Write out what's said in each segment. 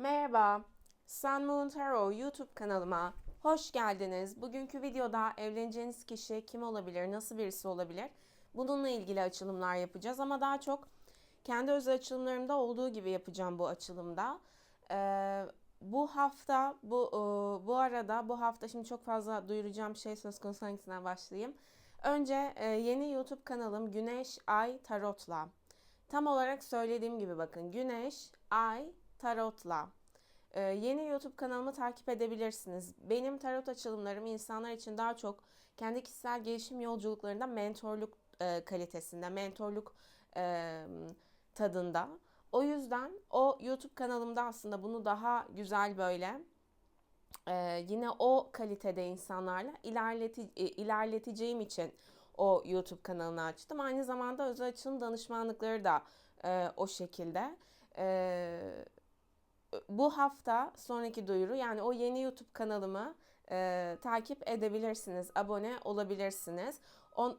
Merhaba, Sun Moon Tarot YouTube kanalıma hoş geldiniz. Bugünkü videoda evleneceğiniz kişi kim olabilir, nasıl birisi olabilir? Bununla ilgili açılımlar yapacağız ama daha çok kendi özel açılımlarımda olduğu gibi yapacağım bu açılımda. Bu hafta, bu arada bu hafta şimdi çok fazla duyuracağım şey söz konusu, hangisinden başlayayım? Önce yeni YouTube kanalım Güneş Ay Tarot'la. Tam olarak söylediğim gibi bakın, Güneş Ay Tarot'la. Yeni YouTube kanalımı takip edebilirsiniz. Benim tarot açılımlarım insanlar için daha çok kendi kişisel gelişim yolculuklarında mentorluk kalitesinde, mentorluk e, tadında. O yüzden o YouTube kanalımda aslında bunu daha güzel böyle yine o kalitede insanlarla ilerleteceğim için o YouTube kanalını açtım. Aynı zamanda özel açılım danışmanlıkları da o şekilde. E, Bu hafta sonraki duyuru, yani o yeni YouTube kanalımı takip edebilirsiniz, abone olabilirsiniz.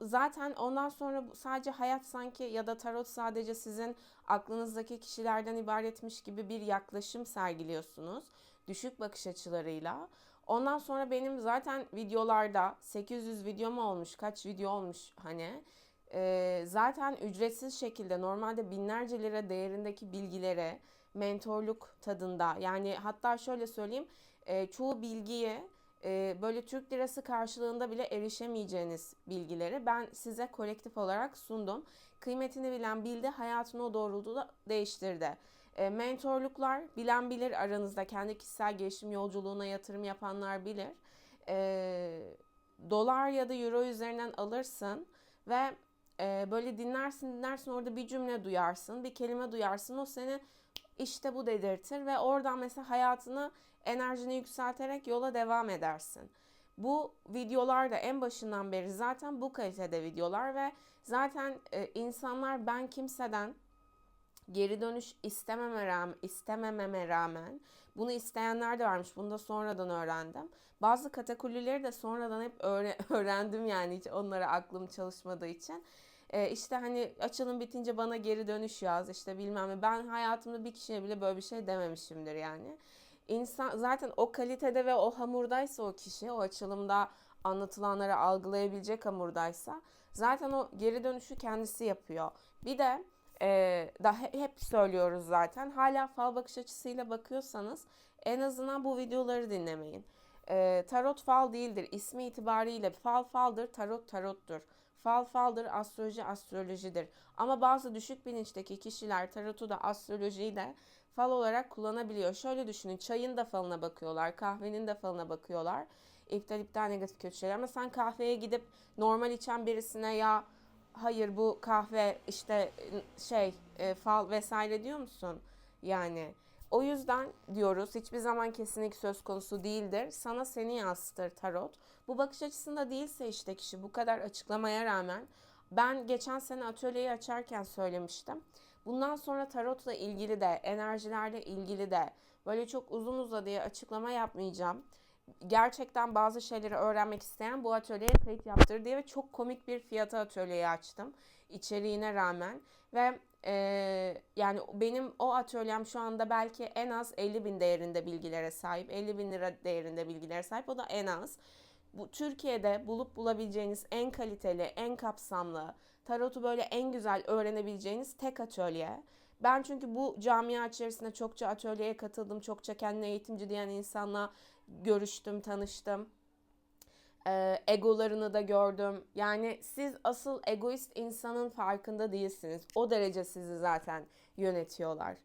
Zaten ondan sonra sadece hayat sanki ya da tarot sadece sizin aklınızdaki kişilerden ibaretmiş gibi bir yaklaşım sergiliyorsunuz. Düşük bakış açılarıyla. Ondan sonra benim zaten videolarda 800 video mu olmuş, kaç video olmuş hani. Zaten ücretsiz şekilde normalde binlerce lira değerindeki bilgilere mentorluk tadında, yani hatta şöyle söyleyeyim, çoğu bilgiye böyle Türk lirası karşılığında bile erişemeyeceğiniz bilgileri ben size kolektif olarak sundum. Kıymetini bilen bildi, hayatını o doğrultuda değiştirdi. Mentorluklar bilen bilir, aranızda kendi kişisel gelişim yolculuğuna yatırım yapanlar bilir. Dolar ya da euro üzerinden alırsın ve böyle dinlersin orada bir cümle duyarsın, bir kelime duyarsın, o seni işte bu dedirtir ve oradan mesela hayatını, enerjini yükselterek yola devam edersin. Bu videolar da en başından beri zaten bu kalitede videolar ve zaten insanlar, ben kimseden geri dönüş istemememe rağmen bunu isteyenler de varmış. Bunu da sonradan öğrendim. Bazı katakullileri de sonradan hep öğrendim, yani hiç onlara aklım çalışmadığı için. İşte hani açılım bitince bana geri dönüş yaz, işte bilmem ne. Ben hayatımda bir kişiye bile böyle bir şey dememişimdir yani. İnsan zaten o kalitede ve o hamurdaysa, o kişi o açılımda anlatılanları algılayabilecek hamurdaysa zaten o geri dönüşü kendisi yapıyor. Bir de daha hep söylüyoruz zaten, hala fal bakış açısıyla bakıyorsanız en azından bu videoları dinlemeyin. Tarot fal değildir. İsmi itibariyle fal faldır, tarot tarottur. Fal faldır, astroloji astrolojidir. Ama bazı düşük bilinçteki kişiler tarotu da astrolojiyi de fal olarak kullanabiliyor. Şöyle düşünün, çayın da falına bakıyorlar, kahvenin de falına bakıyorlar. İptal negatif kötü şeyler. Ama sen kahveye gidip normal içen birisine, ya hayır bu kahve işte fal vesaire diyor musun? Yani o yüzden diyoruz, hiçbir zaman kesinlik söz konusu değildir. Sana seni yansıtır tarot. Bu bakış açısında değilse işte kişi, bu kadar açıklamaya rağmen, ben geçen sene atölyeyi açarken söylemiştim. Bundan sonra tarotla ilgili de, enerjilerle ilgili de böyle çok uzun uzadıya açıklama yapmayacağım. Gerçekten bazı şeyleri öğrenmek isteyen bu atölyeye kayıt yaptır diye, ve çok komik bir fiyata atölyeyi açtım içeriğine rağmen. Ve yani benim o atölyem şu anda belki en az 50 bin değerinde bilgilere sahip, 50 bin lira değerinde bilgilere sahip, o da en az. Bu Türkiye'de bulup bulabileceğiniz en kaliteli, en kapsamlı, tarotu böyle en güzel öğrenebileceğiniz tek atölye. Ben çünkü bu camia içerisinde çokça atölyeye katıldım, çokça kendine eğitimci diyen insanla görüştüm, tanıştım. Egolarını da gördüm. Yani siz asıl egoist insanın farkında değilsiniz. O derece sizi zaten yönetiyorlar.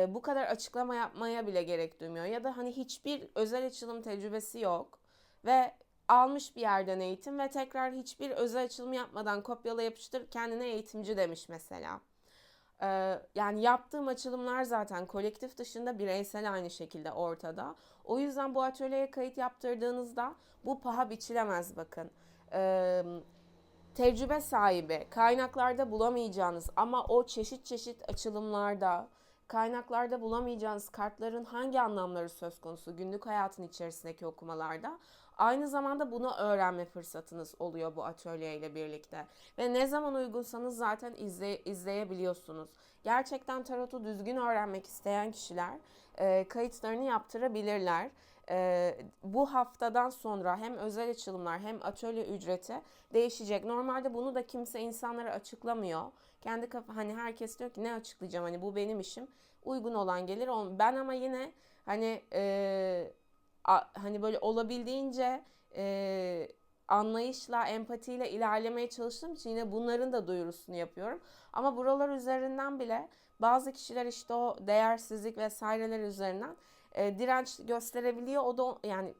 Bu kadar açıklama yapmaya bile gerek duymuyor. Ya da hani hiçbir özel açılım tecrübesi yok ve almış bir yerden eğitim ve tekrar hiçbir özel açılım yapmadan kopyala yapıştır kendine eğitimci demiş mesela. Yani yaptığım açılımlar zaten kolektif dışında bireysel aynı şekilde ortada. O yüzden bu atölyeye kayıt yaptırdığınızda bu paha biçilemez, bakın. Ee, Tecrübe sahibi, kaynaklarda bulamayacağınız ama o çeşit çeşit açılımlarda, kaynaklarda bulamayacağınız kartların hangi anlamları söz konusu günlük hayatın içerisindeki okumalarda, aynı zamanda bunu öğrenme fırsatınız oluyor bu atölye ile birlikte. Ve ne zaman uygunsanız zaten izleyebiliyorsunuz. gerçekten tarotu düzgün öğrenmek isteyen kişiler kayıtlarını yaptırabilirler. Bu haftadan sonra hem özel açılımlar hem atölye ücreti değişecek. Normalde bunu da kimse insanlara açıklamıyor. Kendi hani herkes diyor ki ne açıklayacağım, hani bu benim işim. Uygun olan gelir. Ben ama yine hani hani böyle olabildiğince anlayışla, empatiyle ilerlemeye çalıştığım için yine bunların da duyurusunu yapıyorum. Ama buralar üzerinden bile bazı kişiler işte o değersizlik vesaireler üzerinden direnç gösterebiliyor. O da yani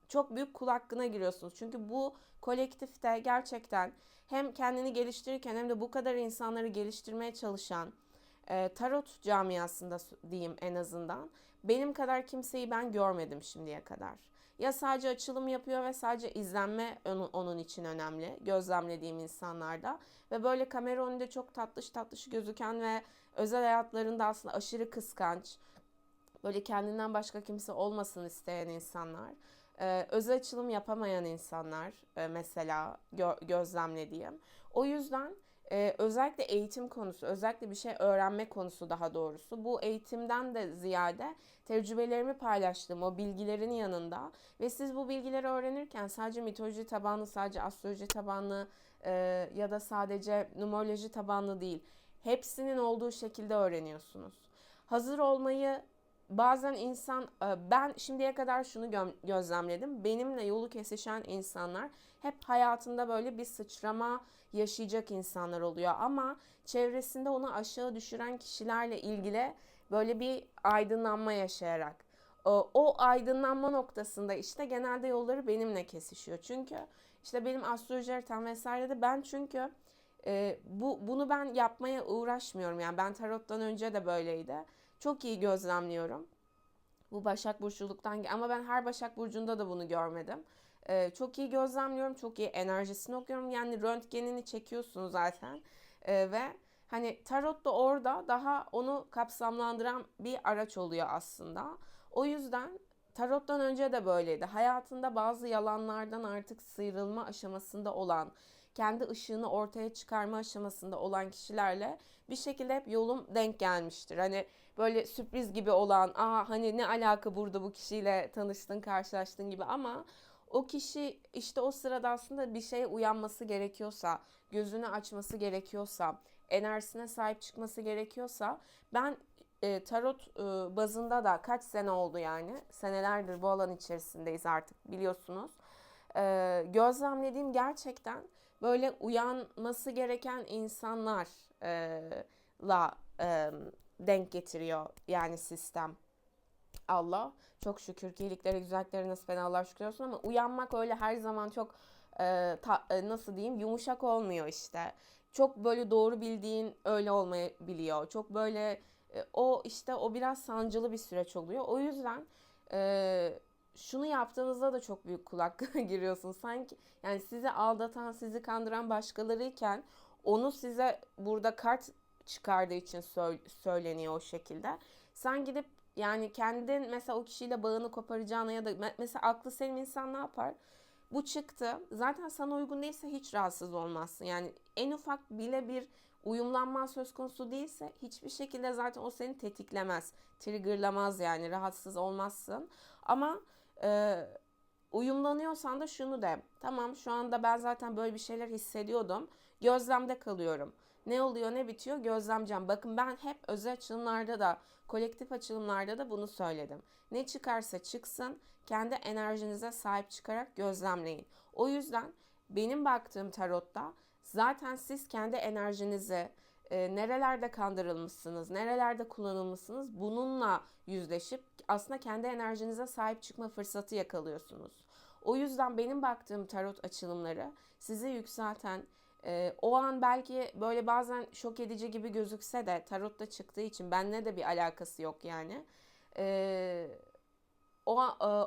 çok büyük kul hakkına giriyorsunuz. Çünkü bu kolektifte gerçekten hem kendini geliştirirken hem de bu kadar insanları geliştirmeye çalışan tarot camiasında diyeyim en azından benim kadar kimseyi ben görmedim şimdiye kadar. Ya sadece açılım yapıyor ve sadece izlenme onun için önemli. Gözlemlediğim insanlarda. Ve böyle kamera önünde çok tatlış tatlış gözüken ve özel hayatlarında aslında aşırı kıskanç, böyle kendinden başka kimse olmasın isteyen insanlar, özel açılım yapamayan insanlar mesela gözlemlediğim. O yüzden özellikle eğitim konusu, özellikle bir şey öğrenme konusu daha doğrusu. Bu eğitimden de ziyade tecrübelerimi paylaştığım o bilgilerin yanında ve siz bu bilgileri öğrenirken sadece mitoloji tabanlı, sadece astroloji tabanlı ya da sadece numeroloji tabanlı değil. Hepsinin olduğu şekilde öğreniyorsunuz. Hazır olmayı bazen insan, ben şimdiye kadar şunu gözlemledim. Benimle yolu kesişen insanlar hep hayatında böyle bir sıçrama yaşayacak insanlar oluyor. Ama çevresinde onu aşağı düşüren kişilerle ilgili böyle bir aydınlanma yaşayarak. O aydınlanma noktasında işte genelde yolları benimle kesişiyor. Çünkü işte benim astroloji haritam vesaire de ben çünkü bunu ben yapmaya uğraşmıyorum. Yani ben tarottan önce de böyleydi. Çok iyi gözlemliyorum. Bu Başak Burçluluktan ama ben her Başak Burcu'nda da bunu görmedim. Çok iyi gözlemliyorum, çok iyi enerjisini okuyorum. Yani röntgenini çekiyorsun zaten. Ve hani tarot da orada daha onu kapsamlandıran bir araç oluyor aslında. O yüzden tarottan önce de böyleydi. Hayatında bazı yalanlardan artık sıyrılma aşamasında olan, kendi ışığını ortaya çıkarma aşamasında olan kişilerle bir şekilde hep yolum denk gelmiştir. Hani böyle sürpriz gibi olan, hani ne alaka burada bu kişiyle tanıştın, karşılaştın gibi, ama o kişi işte o sırada aslında bir şeye uyanması gerekiyorsa, gözünü açması gerekiyorsa, enerjisine sahip çıkması gerekiyorsa ben tarot bazında da kaç sene oldu, yani senelerdir bu alan içerisindeyiz artık biliyorsunuz. Gözlemlediğim gerçekten böyle uyanması gereken insanlarla denk getiriyor yani sistem. Allah çok şükür ki iyilikleri güzellikleri nasip eden Allah şükür olsun, ama uyanmak öyle her zaman çok nasıl diyeyim, yumuşak olmuyor işte. Çok böyle doğru bildiğin öyle olmayabiliyor. Çok böyle o işte o biraz sancılı bir süreç oluyor. O yüzden şunu yaptığınızda da çok büyük kulak giriyorsun. Sanki yani sizi aldatan, sizi kandıran başkalarıyken onu size burada kart çıkardığı için söyleniyor o şekilde. Sen gidip yani kendin mesela o kişiyle bağını koparacağına ya da mesela aklı selim insan ne yapar? Bu çıktı. Zaten sana uygun değilse hiç rahatsız olmazsın. Yani en ufak bile bir uyumlanma söz konusu değilse hiçbir şekilde zaten o seni tetiklemez. Triggerlamaz, yani rahatsız olmazsın. Ama e, uyumlanıyorsan da şunu de. Tamam, şu anda ben zaten böyle bir şeyler hissediyordum. Gözlemde kalıyorum. Ne oluyor ne bitiyor gözlemleyeceğim. Bakın ben hep özel açılımlarda da kolektif açılımlarda da bunu söyledim. Ne çıkarsa çıksın kendi enerjinize sahip çıkarak gözlemleyin. O yüzden benim baktığım tarotta zaten siz kendi enerjinizi nerelerde kandırılmışsınız, nerelerde kullanılmışsınız bununla yüzleşip aslında kendi enerjinize sahip çıkma fırsatı yakalıyorsunuz. O yüzden benim baktığım tarot açılımları sizi yükselten, o an belki böyle bazen şok edici gibi gözükse de tarotta çıktığı için benimle de bir alakası yok yani. E,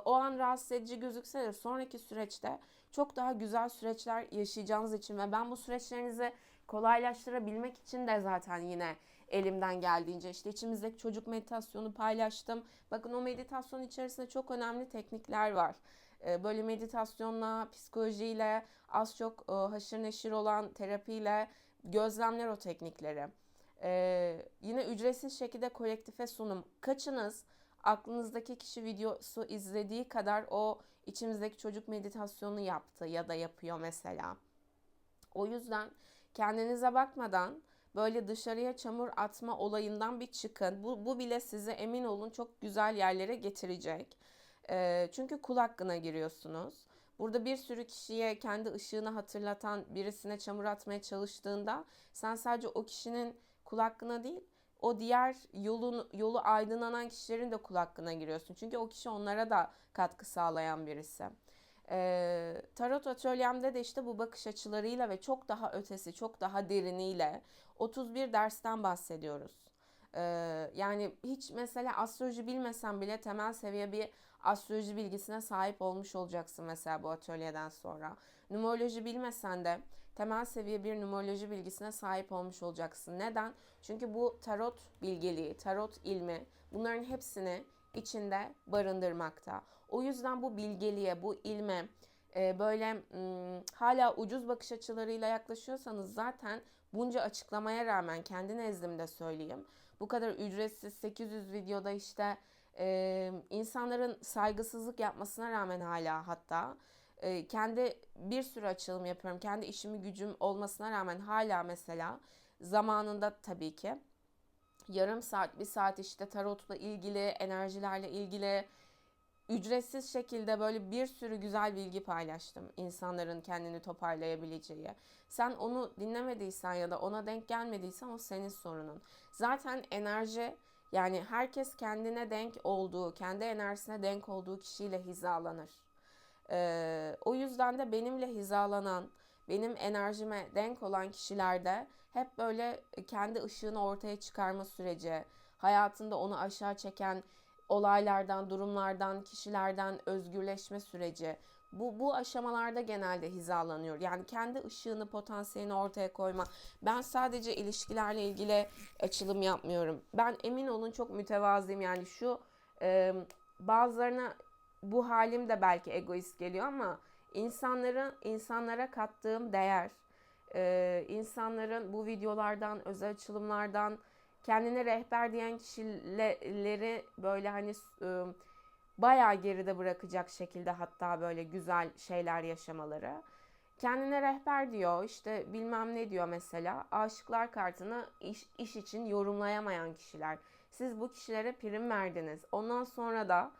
o an rahatsız edici gözükse de sonraki süreçte çok daha güzel süreçler yaşayacağınız için ve ben bu süreçlerinizi kolaylaştırabilmek için de zaten yine elimden geldiğince işte içimizdeki çocuk meditasyonu paylaştım. Bakın o meditasyon içerisinde çok önemli teknikler var. Böyle meditasyonla, psikolojiyle, az çok haşır neşir olan terapiyle gözlemler o teknikleri. Yine ücretsiz şekilde kolektife sunum. Kaçınız aklınızdaki kişi videosu izlediği kadar o içimizdeki çocuk meditasyonu yaptı ya da yapıyor mesela. O yüzden kendinize bakmadan böyle dışarıya çamur atma olayından bir çıkın. Bu bile sizi emin olun çok güzel yerlere getirecek. Çünkü kul hakkına giriyorsunuz. Burada bir sürü kişiye kendi ışığını hatırlatan birisine çamur atmaya çalıştığında sen sadece o kişinin kul hakkına değil, o diğer yolu aydınlanan kişilerin de kul hakkına giriyorsun. Çünkü o kişi onlara da katkı sağlayan birisi. Tarot atölyemde de işte bu bakış açılarıyla ve çok daha ötesi, çok daha deriniyle 31 dersten bahsediyoruz. Yani hiç mesela astroloji bilmesen bile temel seviye bir astroloji bilgisine sahip olmuş olacaksın mesela bu atölyeden sonra. Numeroloji bilmesen de temel seviye bir numeroloji bilgisine sahip olmuş olacaksın. Neden? Çünkü bu tarot bilgeliği, tarot ilmi bunların hepsini içinde barındırmakta. O yüzden bu bilgeliğe, bu ilme böyle hala ucuz bakış açılarıyla yaklaşıyorsanız zaten bunca açıklamaya rağmen kendi nezdimde söyleyeyim. Bu kadar ücretsiz 800 videoda işte insanların saygısızlık yapmasına rağmen hala hatta kendi bir sürü açılım yapıyorum. Kendi işimi gücüm olmasına rağmen hala mesela zamanında tabii ki yarım saat, bir saat işte tarotla ilgili, enerjilerle ilgili ücretsiz şekilde böyle bir sürü güzel bilgi paylaştım. İnsanların kendini toparlayabileceği. Sen onu dinlemediysen ya da ona denk gelmediysen o senin sorunun. Zaten enerji yani herkes kendine denk olduğu, kendi enerjisine denk olduğu kişiyle hizalanır. O yüzden de benimle hizalanan, benim enerjime denk olan kişilerde hep böyle kendi ışığını ortaya çıkarma süreci, hayatında onu aşağı çeken olaylardan, durumlardan, kişilerden özgürleşme süreci. Bu aşamalarda genelde hizalanıyor. Yani kendi ışığını, potansiyelini ortaya koyma. Ben sadece ilişkilerle ilgili açılım yapmıyorum. Ben emin olun çok mütevazıyım. Yani şu bazılarına bu halim de belki egoist geliyor ama insanlara kattığım değer, insanların bu videolardan, özel açılımlardan kendine rehber diyen kişileri böyle hani bayağı geride bırakacak şekilde hatta böyle güzel şeyler yaşamaları. Kendine rehber diyor işte bilmem ne diyor mesela. Aşıklar kartını iş için yorumlayamayan kişiler. Siz bu kişilere prim verdiniz. Ondan sonra da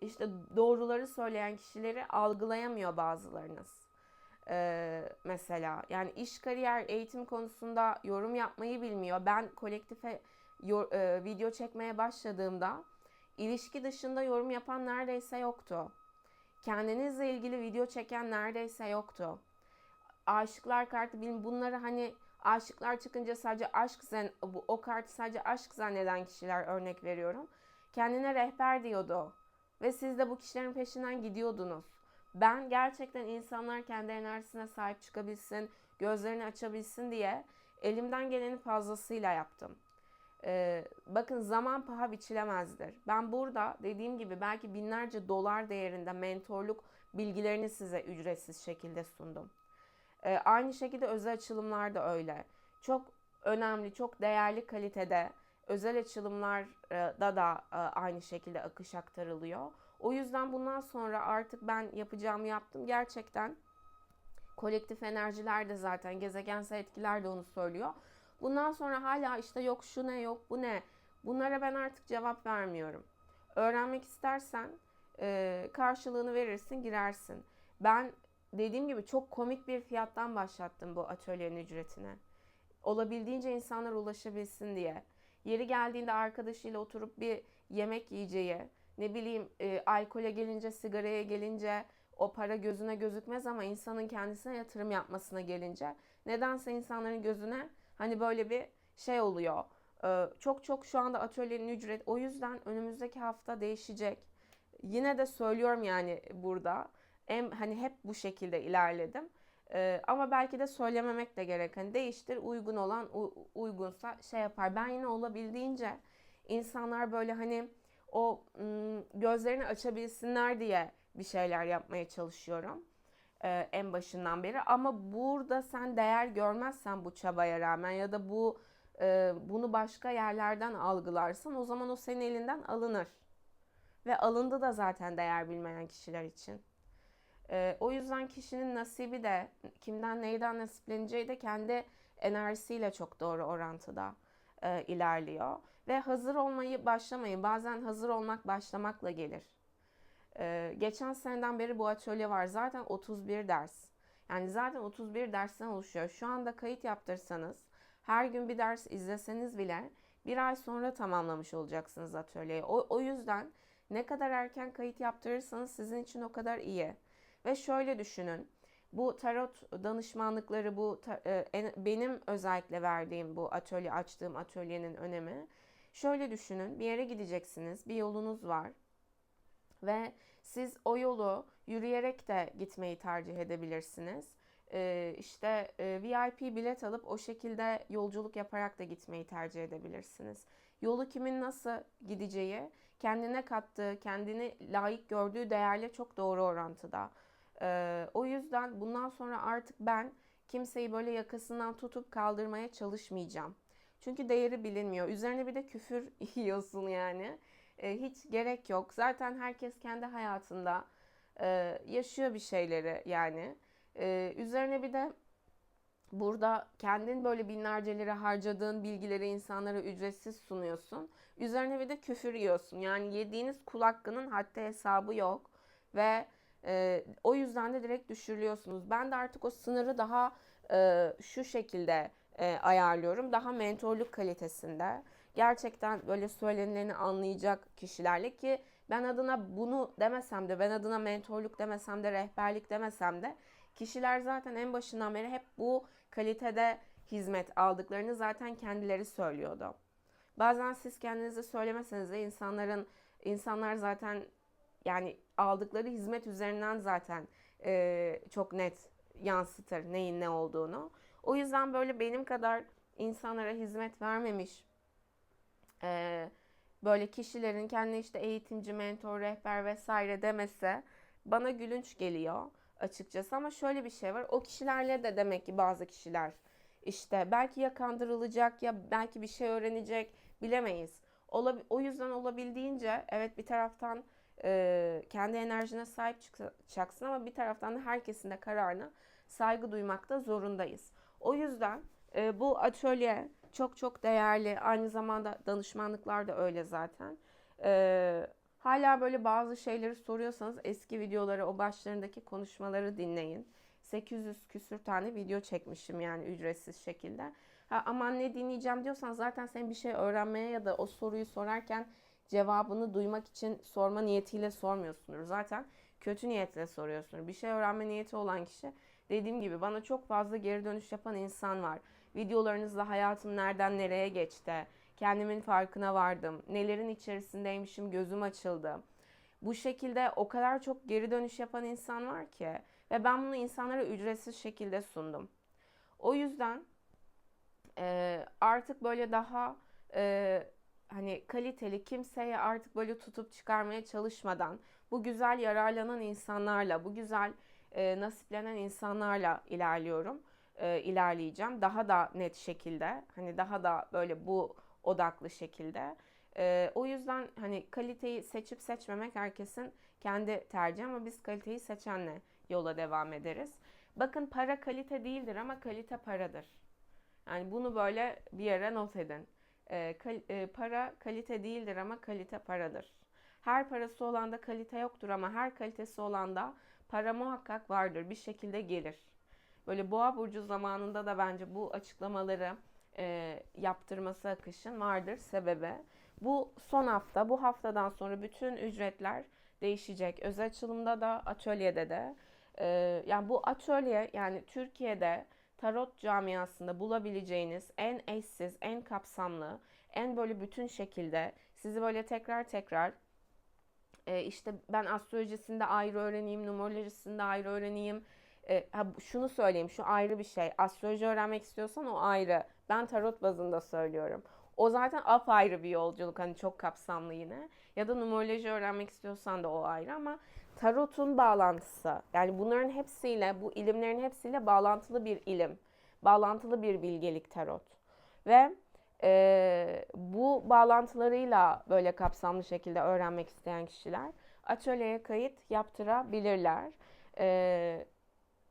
işte doğruları söyleyen kişileri algılayamıyor bazılarınız. Mesela yani iş, kariyer, eğitim konusunda yorum yapmayı bilmiyor. Ben kolektife video çekmeye başladığımda ilişki dışında yorum yapan neredeyse yoktu. Kendinizle ilgili video çeken neredeyse yoktu. Aşıklar kartı bilin bunları hani aşıklar çıkınca sadece o kartı sadece aşk zanneden kişiler örnek veriyorum. Kendine rehber diyordu. Ve siz de bu kişilerin peşinden gidiyordunuz. Ben gerçekten insanlar kendi enerjisine sahip çıkabilsin, gözlerini açabilsin diye elimden gelenin fazlasıyla yaptım. Bakın zaman paha biçilemezdir. Ben burada dediğim gibi belki binlerce dolar değerinde mentorluk bilgilerini size ücretsiz şekilde sundum. Aynı şekilde özel açılımlar da öyle. Çok önemli, çok değerli kalitede özel açılımlarda da aynı şekilde akış aktarılıyor. O yüzden bundan sonra artık ben yapacağımı yaptım. Gerçekten kolektif enerjiler de zaten gezegensel etkiler de onu söylüyor. Bundan sonra hala işte yok şu ne yok bu ne. Bunlara ben artık cevap vermiyorum. Öğrenmek istersen karşılığını verirsin girersin. Ben dediğim gibi çok komik bir fiyattan başlattım bu atölyenin ücretine. Olabildiğince insanlar ulaşabilsin diye. Yeri geldiğinde arkadaşıyla oturup bir yemek yiyeceği, ne bileyim alkole gelince, sigaraya gelince o para gözüne gözükmez ama insanın kendisine yatırım yapmasına gelince nedense insanların gözüne hani böyle bir şey oluyor. Çok şu anda atölyenin ücret o yüzden önümüzdeki hafta değişecek. Yine de söylüyorum yani burada. Hani hep bu şekilde ilerledim. Ama belki de söylememek de gerek. Hani değiştir, uygun olan uygunsa şey yapar. Ben yine olabildiğince insanlar böyle hani o gözlerini açabilsinler diye bir şeyler yapmaya çalışıyorum. En başından beri. Ama burada sen değer görmezsen bu çabaya rağmen ya da bu bunu başka yerlerden algılarsın. O zaman o senin elinden alınır. Ve alındı da zaten değer bilmeyen kişiler için. O yüzden kişinin nasibi de kimden neyden nasipleneceği de kendi enerjisiyle çok doğru orantıda ilerliyor. Ve hazır olmayı başlamayın. Bazen hazır olmak başlamakla gelir. Geçen seneden beri bu atölye var. Zaten 31 ders. Yani zaten 31 dersten oluşuyor. Şu anda kayıt yaptırsanız, her gün bir ders izleseniz bile bir ay sonra tamamlamış olacaksınız atölyeyi. O yüzden ne kadar erken kayıt yaptırırsanız sizin için o kadar iyi. Ve şöyle düşünün. Bu tarot danışmanlıkları, benim özellikle verdiğim bu atölye, açtığım atölyenin önemi. Şöyle düşünün, bir yere gideceksiniz, bir yolunuz var. Ve siz o yolu yürüyerek de gitmeyi tercih edebilirsiniz. VIP bilet alıp o şekilde yolculuk yaparak da gitmeyi tercih edebilirsiniz. Yolu kimin nasıl gideceği, kendine kattığı, kendini layık gördüğü değerle çok doğru orantıda. O yüzden bundan sonra artık ben kimseyi böyle yakasından tutup kaldırmaya çalışmayacağım. Çünkü değeri bilinmiyor. Üzerine bir de küfür yiyorsun yani. Hiç gerek yok. Zaten herkes kendi hayatında yaşıyor bir şeyleri yani. Üzerine bir de burada kendin böyle binlerce lira harcadığın bilgileri insanlara ücretsiz sunuyorsun. Üzerine bir de küfür yiyorsun. Yani yediğiniz kul hakkının haddi hesabı yok. Ve o yüzden de direkt düşürülüyorsunuz. Ben de artık o sınırı daha şu şekilde ayarlıyorum. Daha mentorluk kalitesinde. Gerçekten böyle söylenileni anlayacak kişilerle, ki ben adına bunu demesem de, ben adına mentorluk demesem de, rehberlik demesem de kişiler zaten en başından beri hep bu kalitede hizmet aldıklarını zaten kendileri söylüyordu. Bazen siz kendinize söylemeseniz de insanlar zaten yani aldıkları hizmet üzerinden zaten çok net yansıtır neyin ne olduğunu. O yüzden böyle benim kadar insanlara hizmet vermemiş böyle kişilerin kendine işte eğitimci, mentor, rehber vesaire demesi bana gülünç geliyor açıkçası. Ama şöyle bir şey var. O kişilerle de demek ki bazı kişiler işte belki ya kandırılacak ya belki bir şey öğrenecek, bilemeyiz. O yüzden olabildiğince evet, bir taraftan kendi enerjine sahip çıkacaksın ama bir taraftan da herkesin de kararına saygı duymakta zorundayız. O yüzden bu atölye çok çok değerli. Aynı zamanda danışmanlıklar da öyle zaten. Hala böyle bazı şeyleri soruyorsanız eski videoları, o başlarındaki konuşmaları dinleyin. 800 küsür tane video çekmişim yani ücretsiz şekilde. Aman ne dinleyeceğim diyorsan zaten sen bir şey öğrenmeye ya da o soruyu sorarken cevabını duymak için sorma niyetiyle sormuyorsundur. Zaten kötü niyetle soruyorsundur. Bir şey öğrenme niyeti olan kişi, dediğim gibi, bana çok fazla geri dönüş yapan insan var. Videolarınızla hayatım nereden nereye geçti, kendimin farkına vardım, nelerin içerisindeymişim, gözüm açıldı. Bu şekilde o kadar çok geri dönüş yapan insan var ki ve ben bunu insanlara ücretsiz şekilde sundum. O yüzden artık böyle daha hani kaliteli, kimseye artık böyle tutup çıkarmaya çalışmadan bu güzel yararlanan insanlarla, bu güzel nasiplenen insanlarla ilerleyeceğim. Daha da net şekilde, hani daha da böyle bu odaklı şekilde. O yüzden hani kaliteyi seçip seçmemek herkesin kendi tercihi ama biz kaliteyi seçenle yola devam ederiz. Bakın, para kalite değildir ama kalite paradır. Yani bunu böyle bir yere not edin. Para kalite değildir ama kalite paradır. Her parası olan da kalite yoktur ama her kalitesi olan da para muhakkak vardır. Bir şekilde gelir. Böyle Boğa burcu zamanında da bence bu açıklamaları yaptırması Akış'ın vardır sebebi. Bu son hafta, bu haftadan sonra bütün ücretler değişecek. Özel açılımda da, atölyede de. Yani bu atölye, yani Türkiye'de tarot camiasında bulabileceğiniz en eşsiz, en kapsamlı, en böyle bütün şekilde sizi böyle tekrar tekrar işte ben astrolojisinde ayrı öğreneyim, numerolojisinde ayrı öğreneyim. Şunu söyleyeyim, şu ayrı bir şey. Astroloji öğrenmek istiyorsan o ayrı. Ben tarot bazında söylüyorum. O zaten apayrı bir yolculuk, hani çok kapsamlı yine. Ya da numeroloji öğrenmek istiyorsan da o ayrı ama tarotun bağlantısı, yani bunların hepsiyle, bu ilimlerin hepsiyle bağlantılı bir ilim. Bağlantılı bir bilgelik tarot. Ve Bu bağlantılarıyla böyle kapsamlı şekilde öğrenmek isteyen kişiler atölyeye kayıt yaptırabilirler. Ee,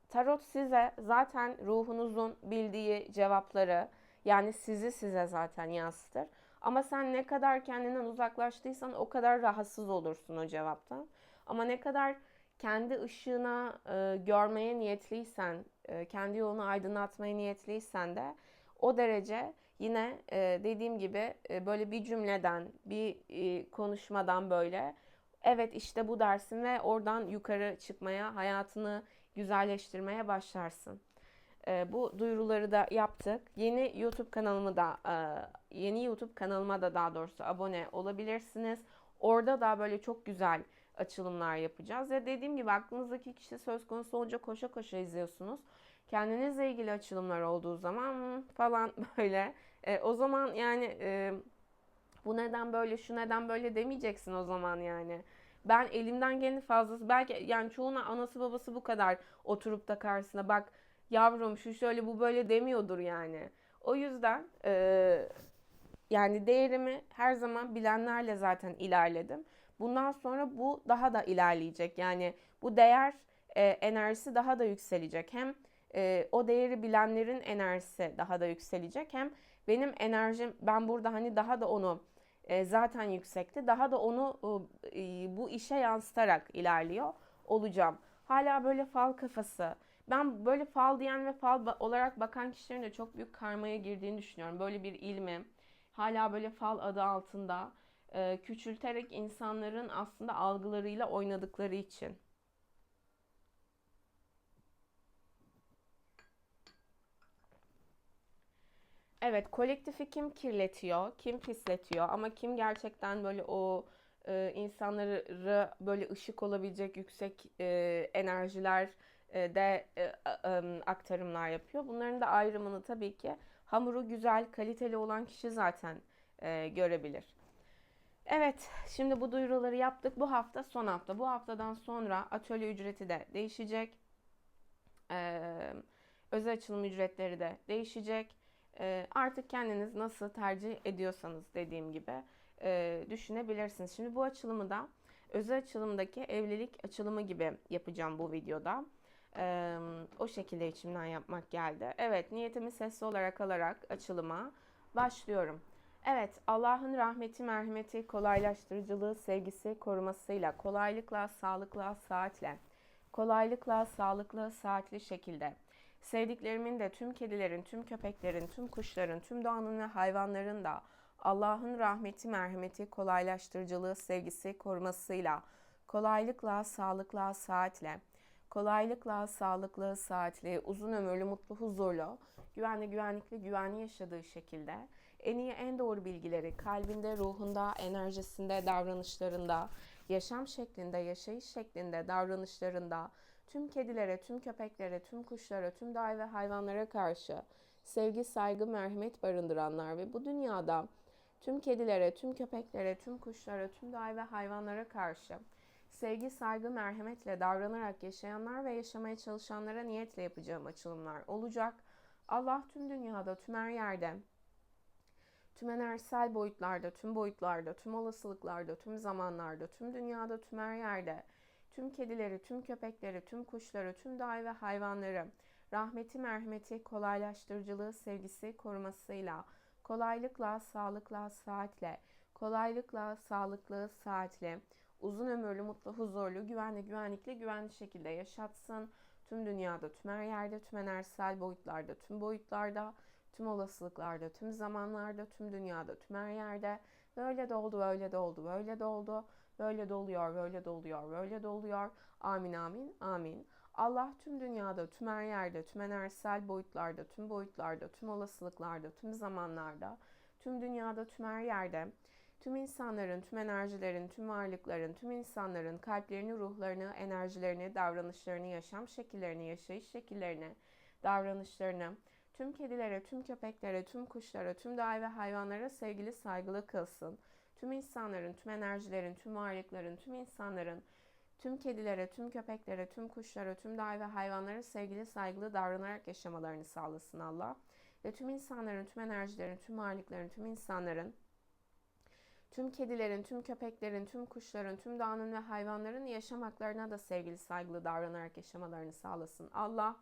Tarot size zaten ruhunuzun bildiği cevapları, yani sizi size zaten yansıtır. Ama sen ne kadar kendinden uzaklaştıysan o kadar rahatsız olursun o cevaptan. Ama ne kadar kendi ışığına görmeye niyetliysen, kendi yolunu aydınlatmaya niyetliysen de o derece yine dediğim gibi böyle bir cümleden, bir konuşmadan böyle evet işte bu dersin ve oradan yukarı çıkmaya, hayatını güzelleştirmeye başlarsın. Bu duyuruları da yaptık. Yeni YouTube kanalıma da daha doğrusu abone olabilirsiniz. Orada da böyle çok güzel açılımlar yapacağız. Ve dediğim gibi aklınızdaki kişi söz konusu olunca koşa koşa izliyorsunuz. Kendinizle ilgili açılımlar olduğu zaman falan böyle. O zaman yani bu neden böyle, şu neden böyle demeyeceksin o zaman yani. Ben elimden geleni fazlası, belki yani çoğuna anası babası bu kadar oturup da karşısına bak yavrum şu şöyle bu böyle demiyordur yani. O yüzden yani değerimi her zaman bilenlerle zaten ilerledim. Bundan sonra bu daha da ilerleyecek. Yani bu değer enerjisi daha da yükselecek. Hem o değeri bilenlerin enerjisi daha da yükselecek. Hem benim enerjim, ben burada hani daha da onu zaten yüksekti. Daha da onu bu işe yansıtarak ilerliyor olacağım. Hala böyle fal kafası. Ben böyle fal diyen ve fal olarak bakan kişilerin de çok büyük karmaya girdiğini düşünüyorum. Böyle bir ilmi hala böyle fal adı altında küçülterek insanların aslında algılarıyla oynadıkları için. Evet, kolektifi kim kirletiyor, kim pisletiyor ama kim gerçekten böyle o insanları böyle ışık olabilecek yüksek enerjiler de aktarımlar yapıyor. Bunların da ayrımını tabii ki hamuru güzel, kaliteli olan kişi zaten görebilir. Evet, şimdi bu duyuruları yaptık. Bu hafta son hafta. Bu haftadan sonra atölye ücreti de değişecek. Ee, Özel açılım ücretleri de değişecek. Artık kendiniz nasıl tercih ediyorsanız dediğim gibi düşünebilirsiniz. Şimdi bu açılımı da özel açılımdaki evlilik açılımı gibi yapacağım bu videoda. O şekilde içimden yapmak geldi. Evet, niyetimi sesli olarak alarak açılıma başlıyorum. Evet, Allah'ın rahmeti, merhameti, kolaylaştırıcılığı, sevgisi, korumasıyla, kolaylıkla, sağlıkla, saatle, kolaylıkla, sağlıklı, saatli şekilde sevdiklerimin de tüm kedilerin, tüm köpeklerin, tüm kuşların, tüm doğanın ve hayvanların da Allah'ın rahmeti, merhameti, kolaylaştırıcılığı, sevgisi, korumasıyla kolaylıkla, sağlıkla, saatle, kolaylıkla, sağlıklı, saatli, uzun ömürlü, mutlu, huzurlu, güvenli, güvenlikli, güvenli yaşadığı şekilde en iyi, en doğru bilgileri kalbinde, ruhunda, enerjisinde, davranışlarında, yaşam şeklinde, yaşayış şeklinde, davranışlarında, tüm kedilere, tüm köpeklere, tüm kuşlara, tüm dağ ve hayvanlara karşı sevgi, saygı, merhamet barındıranlar ve bu dünyada tüm kedilere, tüm köpeklere, tüm kuşlara, tüm dağ ve hayvanlara karşı sevgi, saygı, merhametle davranarak yaşayanlar ve yaşamaya çalışanlara niyetle yapacağım açılımlar olacak. Allah tüm dünyada, tüm her yerde, tüm enerjisel boyutlarda, tüm boyutlarda, tüm olasılıklarda, tüm zamanlarda, tüm dünyada, tüm her yerde, tüm kedileri, tüm köpekleri, tüm kuşları, tüm dağ ve hayvanları, rahmeti, merhameti, kolaylaştırıcılığı, sevgisi, korumasıyla, kolaylıkla, sağlıkla, saatle, kolaylıkla, sağlıklı, saatli, uzun ömürlü, mutlu, huzurlu, güvenli, güvenlikli, güvenli şekilde yaşatsın. Tüm dünyada, tüm her yerde, tüm enerjisel boyutlarda, tüm boyutlarda, tüm olasılıklarda, tüm zamanlarda, tüm dünyada, tüm her yerde böyle doldu, böyle doldu, böyle doldu, böyle doluyor, böyle doluyor, böyle doluyor. Amin, amin, amin. Allah tüm dünyada, tüm her yerde, tüm enerjisel boyutlarda, tüm boyutlarda, tüm olasılıklarda, tüm zamanlarda, tüm dünyada, tüm her yerde, tüm insanların, tüm enerjilerin, tüm varlıkların, tüm insanların kalplerini, ruhlarını, enerjilerini, davranışlarını, yaşam şekillerini, yaşayış şekillerini, davranışlarını, tüm kedilere, tüm köpeklere, tüm kuşlara, tüm dağ ve hayvanlara sevgili, saygılı kılsın. Tüm insanların, tüm enerjilerin, tüm varlıkların, tüm insanların, tüm kedilere, tüm köpeklere, tüm kuşlara, tüm dağ ve hayvanlara sevgili, saygılı davranarak yaşamalarını sağlasın Allah. ve tüm insanların, tüm enerjilerin, tüm varlıkların, tüm insanların, tüm kedilerin, tüm köpeklerin, tüm kuşların, tüm dağının ve hayvanların yaşam haklarına da sevgili, saygılı davranarak yaşamalarını sağlasın. Allah,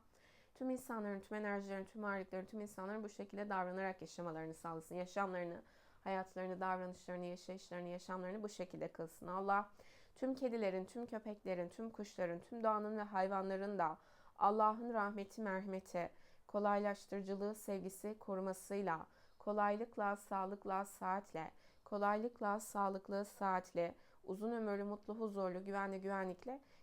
tüm insanların, tüm enerjilerin, tüm varlıkların, tüm insanların bu şekilde davranarak yaşamalarını sağlasın. Yaşamlarını, hayatlarını, davranışlarını, yaşayışlarını, yaşamlarını bu şekilde kılsın. Allah, tüm kedilerin, tüm köpeklerin, tüm kuşların, tüm dağının ve hayvanların da Allah'ın rahmeti, merhameti, kolaylaştırıcılığı, sevgisi, korumasıyla, kolaylıkla, sağlıkla, saatle, kolaylıkla, sağlıklı, saatli, uzun ömürlü, mutlu, huzurlu,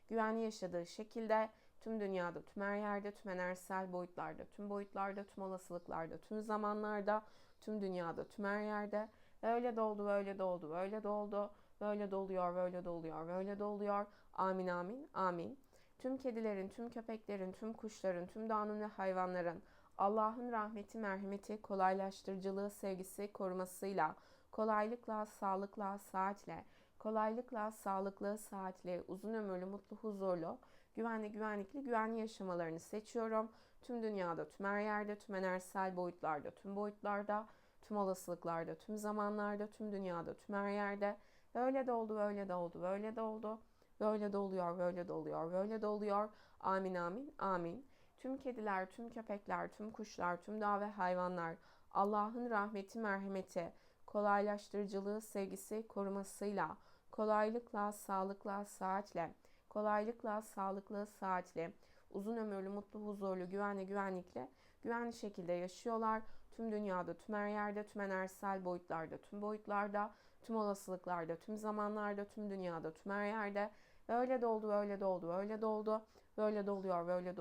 güvenli yaşadığı şekilde tüm dünyada, tüm her yerde, tüm enerjisel boyutlarda, tüm boyutlarda, tüm olasılıklarda, tüm zamanlarda, tüm dünyada, tüm her yerde öyle doldu, öyle doldu, öyle doldu, böyle doluyor, böyle doluyor, böyle doluyor. Amin, amin, amin. Tüm kedilerin, tüm köpeklerin, tüm kuşların, tüm dağının ve hayvanların Allah'ın rahmeti, merhameti, kolaylaştırıcılığı, sevgisi, korumasıyla, kolaylıkla, sağlıkla, saatle, kolaylıkla, sağlıklı, saatli, uzun ömürlü, mutlu, huzurlu, güvenli yaşamalarını seçiyorum. Tüm dünyada, tüm her yerde, tüm enerjisel boyutlarda, tüm boyutlarda, tüm olasılıklarda, tüm zamanlarda, tüm dünyada, tüm her yerde. Böyle doldu, böyle doldu, böyle doldu. Böyle doluyor, böyle doluyor, böyle doluyor. Amin, amin, amin. Tüm kediler, tüm köpekler, tüm kuşlar, tüm dağ ve hayvanlar Allah'ın rahmeti, merhameti, kolaylaştırıcılığı, sevgisi, korumasıyla, kolaylıkla, sağlıkla, saatle, kolaylıkla, sağlıklı, saatli, uzun ömürlü, mutlu, huzurlu, güvenli şekilde yaşıyorlar. Tüm dünyada, tüm her yerde, tüm enerjisel boyutlarda, tüm boyutlarda, tüm olasılıklarda, tüm zamanlarda, tüm dünyada, tüm her yerde. Öyle doldu, öyle doldu, öyle doldu. Böyle doluyor, böyle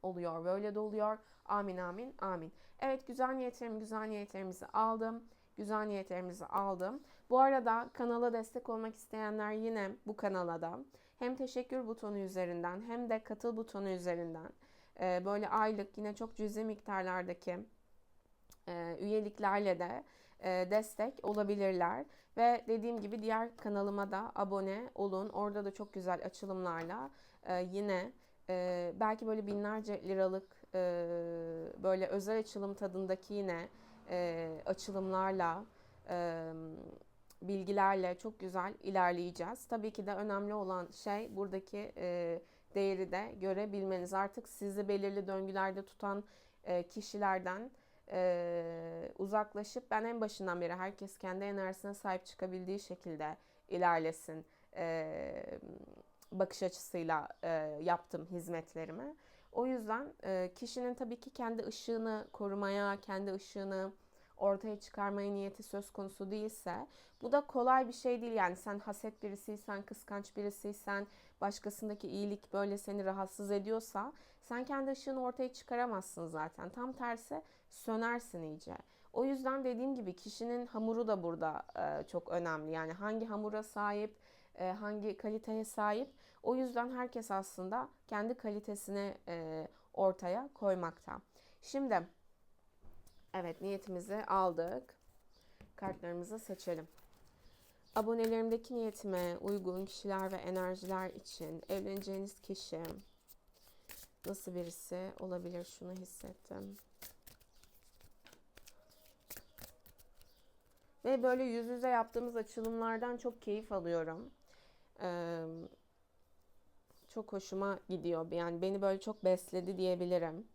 oluyor, böyle doluyor. Amin, amin, amin. Evet, güzel niyetlerimizi aldım. Güzel niyetlerimizi aldım. Bu arada kanala destek olmak isteyenler yine bu kanala da hem teşekkür butonu üzerinden hem de katıl butonu üzerinden böyle aylık yine çok cüzi miktarlardaki üyeliklerle de destek olabilirler. Ve dediğim gibi diğer kanalıma da abone olun. Orada da çok güzel açılımlarla yine belki böyle binlerce liralık böyle özel açılım tadındaki yine açılımlarla bilgilerle çok güzel ilerleyeceğiz. Tabii ki de önemli olan şey buradaki değeri de görebilmeniz. Artık sizi belirli döngülerde tutan kişilerden uzaklaşıp ben en başından beri herkes kendi enerjisine sahip çıkabildiği şekilde ilerlesin bakış açısıyla yaptım hizmetlerimi. O yüzden kişinin tabii ki kendi ışığını korumaya, kendi ışığını ortaya çıkarmaya niyeti söz konusu değilse bu da kolay bir şey değil. Yani sen haset birisiysen, kıskanç birisiysen, başkasındaki iyilik böyle seni rahatsız ediyorsa sen kendi ışığını ortaya çıkaramazsın zaten. Tam tersi sönersin iyice. O yüzden dediğim gibi kişinin hamuru da burada çok önemli. Yani hangi hamura sahip, hangi kaliteye sahip. O yüzden herkes aslında kendi kalitesini ortaya koymakta. Şimdi evet, niyetimizi aldık. Kartlarımızı seçelim. Abonelerimdeki niyetime uygun kişiler ve enerjiler için evleneceğiniz kişi nasıl birisi olabilir? Şunu hissettim. Ve böyle yüz yüze yaptığımız açılımlardan çok keyif alıyorum. Çok hoşuma gidiyor. Yani beni böyle çok besledi diyebilirim.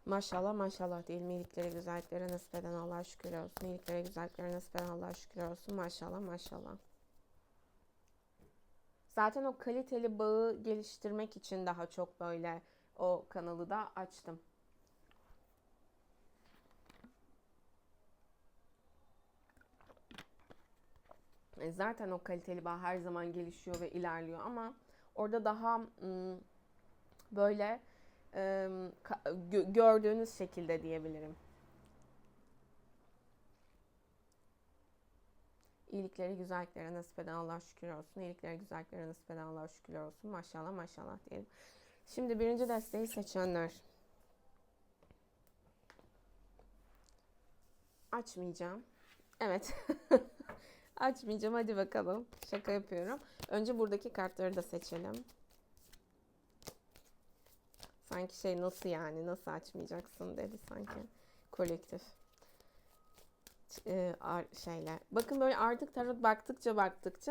Maşallah maşallah diyelim. İyiliklere, güzelliklere nasip eden Allah'a şükürler olsun. İyiliklere, güzelliklere nasip eden Allah'a şükürler olsun. Maşallah maşallah. Zaten o kaliteli bağı geliştirmek için daha çok böyle o kanalı da açtım. Zaten o kaliteli bağ her zaman gelişiyor ve ilerliyor ama orada daha böyle gördüğünüz şekilde diyebilirim. İyilikleri, güzelliklere nasip eden Allah'a şükürler olsun. İyilikleri, güzelliklere nasip eden Allah'a şükürler olsun. Maşallah maşallah diyelim. Şimdi birinci desteği seçenler. Açmayacağım. Evet. Açmayacağım. Hadi bakalım. Şaka yapıyorum. Önce buradaki kartları da seçelim. sanki şey, nasıl yani, nasıl açmayacaksın dedi sanki kolektif şeyler. Bakın böyle artık tarot baktıkça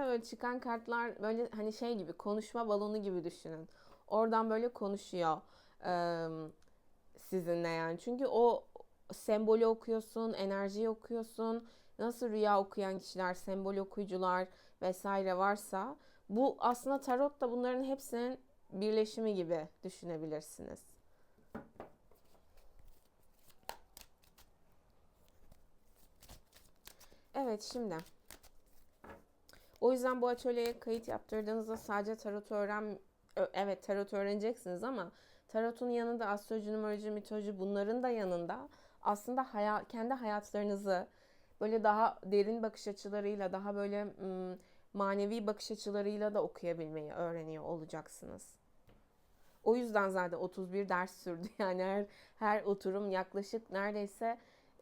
böyle çıkan kartlar böyle hani şey gibi, konuşma balonu gibi düşünün. Oradan böyle konuşuyor sizinle yani. Çünkü o sembolü okuyorsun, enerjiyi okuyorsun. Nasıl rüya okuyan kişiler, sembol okuyucular vesaire varsa, bu aslında tarot da bunların hepsinin birleşimi gibi düşünebilirsiniz. Evet, şimdi o yüzden bu atölyeye kayıt yaptırdığınızda sadece evet tarot öğreneceksiniz ama tarotun yanında astroloji, numeroloji, mitoloji, bunların da yanında aslında kendi hayatlarınızı böyle daha derin bakış açılarıyla, daha böyle manevi bakış açılarıyla da okuyabilmeyi öğreniyor olacaksınız. O yüzden zaten 31 ders sürdü. Yani her oturum yaklaşık neredeyse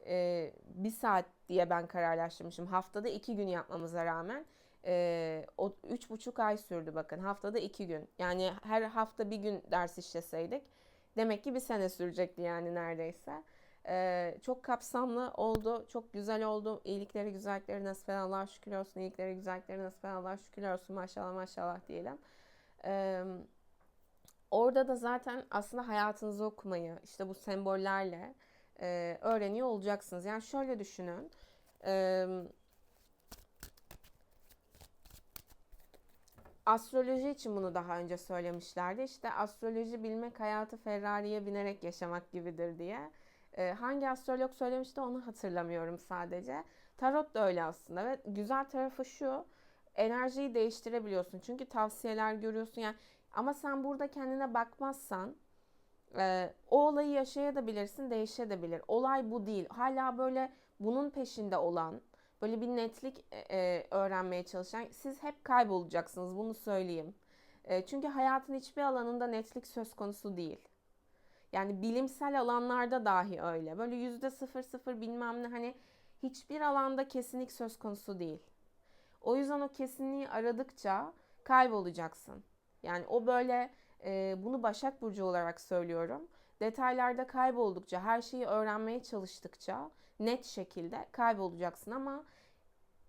1 saat diye ben kararlaştırmışım. Haftada 2 gün yapmamıza rağmen 3,5 ay sürdü bakın. Haftada 2 gün. Yani her hafta bir gün ders işleseydik demek ki 1 sene sürecekti yani neredeyse. Çok kapsamlı oldu. Çok güzel oldu. İyilikleri, güzellikleri nasip eden Allah'a şükür olsun. İyilikleri, güzellikleri nasip eden Allah'a şükür olsun. Maşallah maşallah diyelim. Orada da zaten aslında hayatınızı okumayı, işte bu sembollerle öğreniyor olacaksınız. Yani şöyle düşünün. E, Astroloji için bunu daha önce söylemişlerdi. İşte astroloji bilmek hayatı Ferrari'ye binerek yaşamak gibidir diye. Hangi astrolog söylemişti onu hatırlamıyorum sadece. Tarot da öyle aslında ve güzel tarafı şu: enerjiyi değiştirebiliyorsun. Çünkü tavsiyeler görüyorsun yani, ama sen burada kendine bakmazsan o olayı yaşayabilirsin, değişebilir. Olay bu değil. Hala böyle bunun peşinde olan, böyle bir netlik öğrenmeye çalışan, siz hep kaybolacaksınız, bunu söyleyeyim. Çünkü hayatın hiçbir alanında netlik söz konusu değil. Yani bilimsel alanlarda dahi öyle. Böyle %00 bilmem ne, hani hiçbir alanda kesinlik söz konusu değil. O yüzden o kesinliği aradıkça kaybolacaksın. Yani o böyle, bunu Başak Burcu olarak söylüyorum. Detaylarda kayboldukça, her şeyi öğrenmeye çalıştıkça net şekilde kaybolacaksın, ama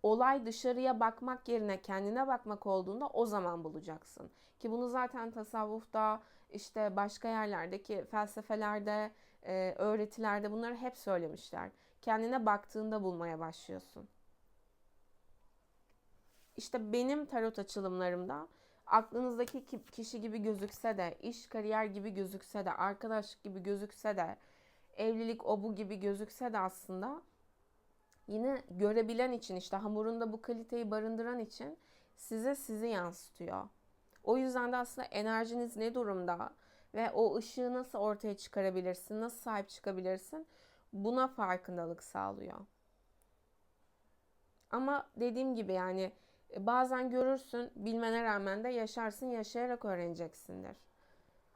olay dışarıya bakmak yerine kendine bakmak olduğunda o zaman bulacaksın. Ki bunu zaten tasavvufta, işte başka yerlerdeki felsefelerde, öğretilerde bunları hep söylemişler. Kendine baktığında bulmaya başlıyorsun. İşte benim tarot açılımlarımda aklınızdaki kişi gibi gözükse de, iş kariyer gibi gözükse de, arkadaşlık gibi gözükse de, evlilik o bu gibi gözükse de, aslında yine görebilen için, işte hamurunda bu kaliteyi barındıran için size sizi yansıtıyor. O yüzden de aslında enerjiniz ne durumda ve o ışığı nasıl ortaya çıkarabilirsin, nasıl sahip çıkabilirsin, buna farkındalık sağlıyor. Ama dediğim gibi yani bazen görürsün, bilmene rağmen de yaşarsın, yaşayarak öğreneceksindir.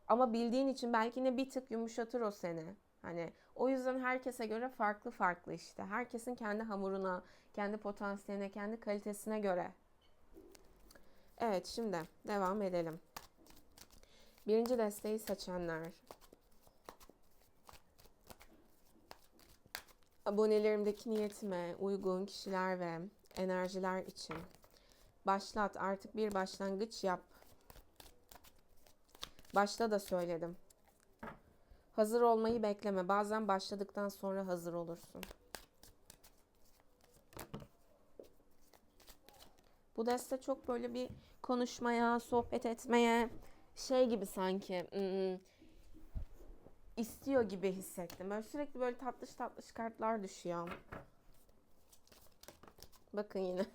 Ama bildiğin için belki yine bir tık yumuşatır o seni. Hani o yüzden herkese göre farklı farklı işte. Herkesin kendi hamuruna, kendi potansiyeline, kendi kalitesine göre. Evet, şimdi devam edelim. Birinci desteği seçenler. Abonelerimdeki niyetime uygun kişiler ve enerjiler için başlat, artık bir başlangıç yap. Başta da söyledim. Hazır olmayı bekleme. Bazen başladıktan sonra hazır olursun. Bu deste çok böyle bir konuşmaya, sohbet etmeye şey gibi sanki istiyor gibi hissettim. Böyle sürekli böyle tatlış tatlış kartlar düşüyor. Bakın yine.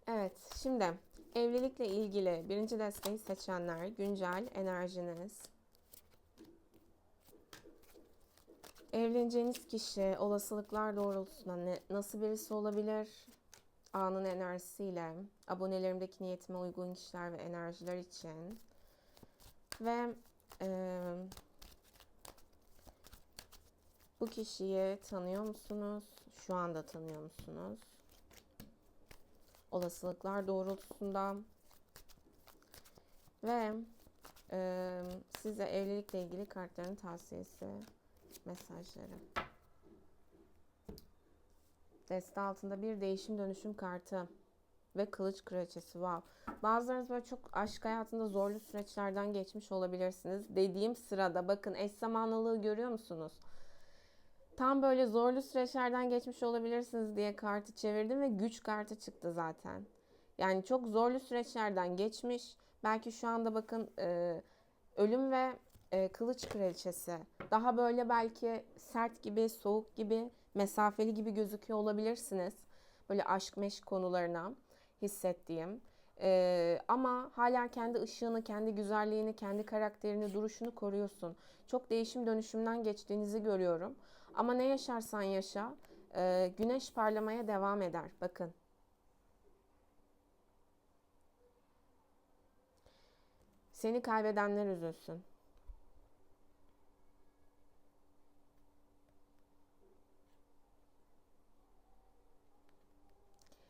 Evet, şimdi evlilikle ilgili birinci desteği seçenler, güncel enerjiniz. Evleneceğiniz kişi olasılıklar doğrultusunda nasıl birisi olabilir? Anın enerjisiyle, abonelerimdeki niyetime uygun kişiler ve enerjiler için. Ve bu kişiyi tanıyor musunuz? Şu anda tanıyor musunuz? Olasılıklar doğrultusunda. Ve Size evlilikle ilgili kartların tavsiyesi, mesajları. Deste altında bir değişim dönüşüm kartı ve kılıç kraliçesi. Wow. Bazılarınız böyle çok aşk hayatında zorlu süreçlerden geçmiş olabilirsiniz. Dediğim sırada bakın, eş zamanlılığı görüyor musunuz? Tam böyle zorlu süreçlerden geçmiş olabilirsiniz diye kartı çevirdim ve güç kartı çıktı zaten. Yani çok zorlu süreçlerden geçmiş. Belki şu anda bakın ölüm ve kılıç kraliçesi. Daha böyle belki sert gibi, soğuk gibi, mesafeli gibi gözüküyor olabilirsiniz. Böyle aşk meşk konularına hissettiğim. Ama hala kendi ışığını, kendi güzelliğini, kendi karakterini, duruşunu koruyorsun. Çok değişim dönüşümden geçtiğinizi görüyorum. Ama ne yaşarsan yaşa, güneş parlamaya devam eder. Bakın. Seni kaybedenler üzülsün.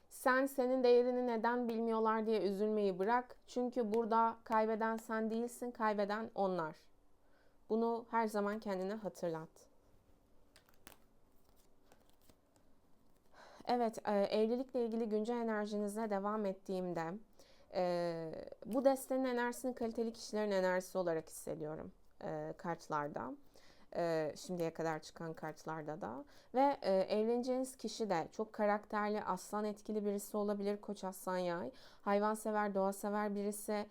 Sen senin değerini neden bilmiyorlar diye üzülmeyi bırak. Çünkü burada kaybeden sen değilsin, kaybeden onlar. Bunu her zaman kendine hatırlat. Evet, evlilikle ilgili güncel enerjinize devam ettiğimde bu destenin enerjisini kaliteli kişilerin enerjisi olarak hissediyorum kartlarda. Şimdiye kadar çıkan kartlarda da. Ve evleneceğiniz kişi de çok karakterli, aslan etkili birisi olabilir. Koç, aslan, yay. Hayvansever, doğa sever birisi.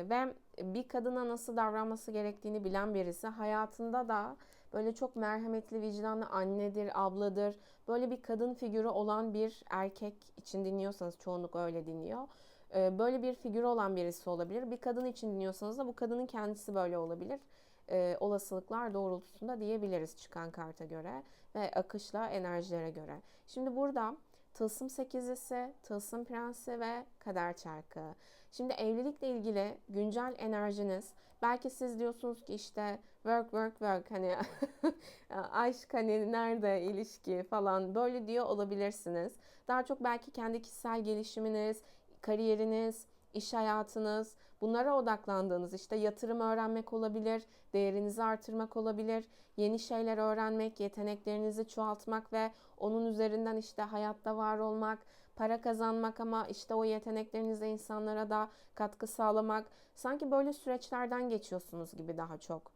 Ve bir kadına nasıl davranması gerektiğini bilen birisi. Hayatında da böyle çok merhametli, vicdanlı annedir, abladır. Böyle bir kadın figürü olan bir erkek için dinliyorsanız, çoğunluk öyle dinliyor. Böyle bir figürü olan birisi olabilir. Bir kadın için dinliyorsanız da bu kadının kendisi böyle olabilir. Olasılıklar doğrultusunda diyebiliriz çıkan karta göre ve akışla enerjilere göre. Şimdi burada tılsım sekizlisi, tılsım prensi ve kader çarkı. Şimdi evlilikle ilgili güncel enerjiniz, belki siz diyorsunuz ki işte work work work, hani aşk, hani nerede ilişki falan, böyle diyor olabilirsiniz. Daha çok belki kendi kişisel gelişiminiz, kariyeriniz, iş hayatınız, bunlara odaklandığınız, işte yatırım öğrenmek olabilir, değerinizi artırmak olabilir, yeni şeyler öğrenmek, yeteneklerinizi çoğaltmak ve onun üzerinden işte hayatta var olmak, para kazanmak, ama işte o yeteneklerinizle insanlara da katkı sağlamak. Sanki böyle süreçlerden geçiyorsunuz gibi daha çok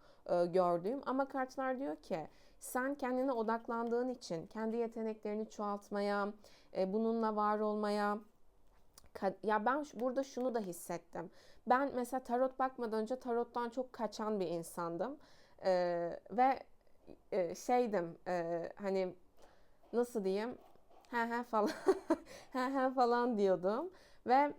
gördüğüm. Ama kartlar diyor ki sen kendine odaklandığın için kendi yeteneklerini çoğaltmaya, bununla var olmaya, ya ben burada şunu da hissettim. Ben mesela tarot bakmadan önce tarottan çok kaçan bir insandım. Ve şeydim, hani nasıl diyeyim, he he falan he he falan diyordum. Ve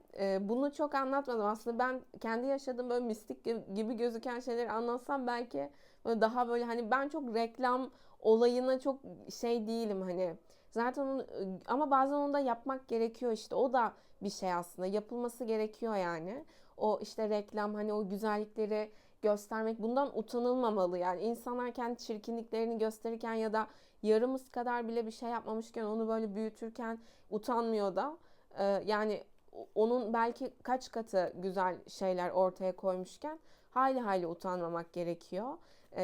bunu çok anlatmadım. Aslında ben kendi yaşadığım böyle mistik gibi gözüken şeyleri anlatsam belki böyle daha böyle, hani ben çok reklam olayına çok şey değilim hani. Zaten onu, ama bazen onu da yapmak gerekiyor işte. O da bir şey aslında. Yapılması gerekiyor yani. O işte reklam, hani o güzellikleri göstermek, bundan utanılmamalı. Yani insanlar kendi çirkinliklerini gösterirken ya da yarımız kadar bile bir şey yapmamışken onu böyle büyütürken utanmıyor da. Yani onun belki kaç katı güzel şeyler ortaya koymuşken hayli hayli utanmamak gerekiyor.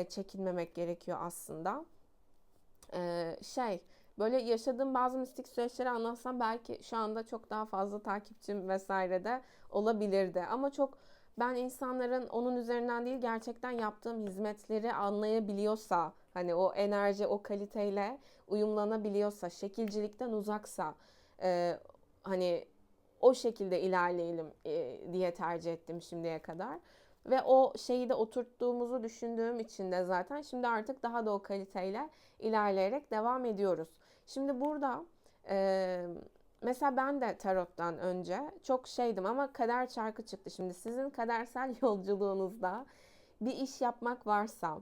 Çekinmemek gerekiyor aslında. Böyle yaşadığım bazı mistik süreçleri anlatsam belki şu anda çok daha fazla takipçim vesaire de olabilirdi. Ama çok, ben insanların onun üzerinden değil, gerçekten yaptığım hizmetleri anlayabiliyorsa, hani o enerji o kaliteyle uyumlanabiliyorsa, şekilcilikten uzaksa, hani o şekilde ilerleyelim diye tercih ettim şimdiye kadar. Ve o şeyi de oturttuğumuzu düşündüğüm için de zaten şimdi artık daha da o kaliteyle ilerleyerek devam ediyoruz. Şimdi burada e, mesela ben de tarottan önce çok şeydim ama kader çarkı çıktı. Şimdi sizin kadersel yolculuğunuzda bir iş yapmak varsa,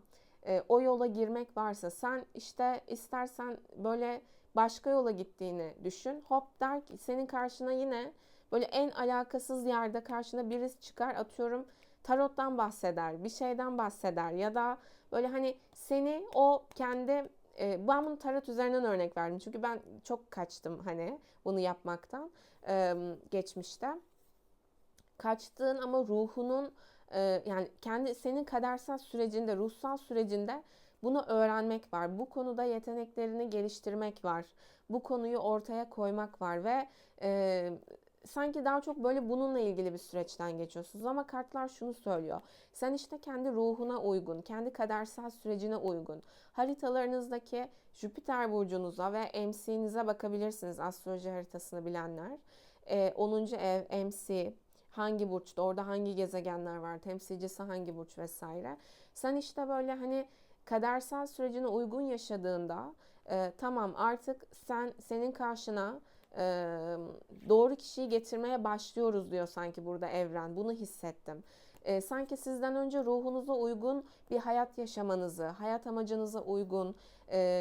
o yola girmek varsa, sen işte istersen böyle başka yola gittiğini düşün. Hop der ki senin karşına yine böyle en alakasız yerde karşına birisi çıkar, atıyorum tarottan bahseder, bir şeyden bahseder ya da böyle hani seni o kendi, ben bunu tarot üzerinden örnek verdim. Çünkü ben çok kaçtım hani bunu yapmaktan geçmişte. Kaçtığın ama ruhunun yani senin kadersel sürecinde, ruhsal sürecinde bunu öğrenmek var. Bu konuda yeteneklerini geliştirmek var. Bu konuyu ortaya koymak var ve sanki daha çok böyle bununla ilgili bir süreçten geçiyorsunuz. Ama kartlar şunu söylüyor. Sen işte kendi ruhuna uygun, kendi kadersel sürecine uygun, haritalarınızdaki Jüpiter burcunuza ve MC'nize bakabilirsiniz, astroloji haritasını bilenler. 10. ev, MC, hangi burçta, orada hangi gezegenler var, temsilcisi hangi burç vesaire. Sen işte böyle hani kadersel sürecine uygun yaşadığında tamam, artık senin karşına e, doğru kişiyi getirmeye başlıyoruz diyor sanki burada evren. Bunu hissettim. Sanki sizden önce ruhunuza uygun bir hayat yaşamanızı, hayat amacınıza uygun,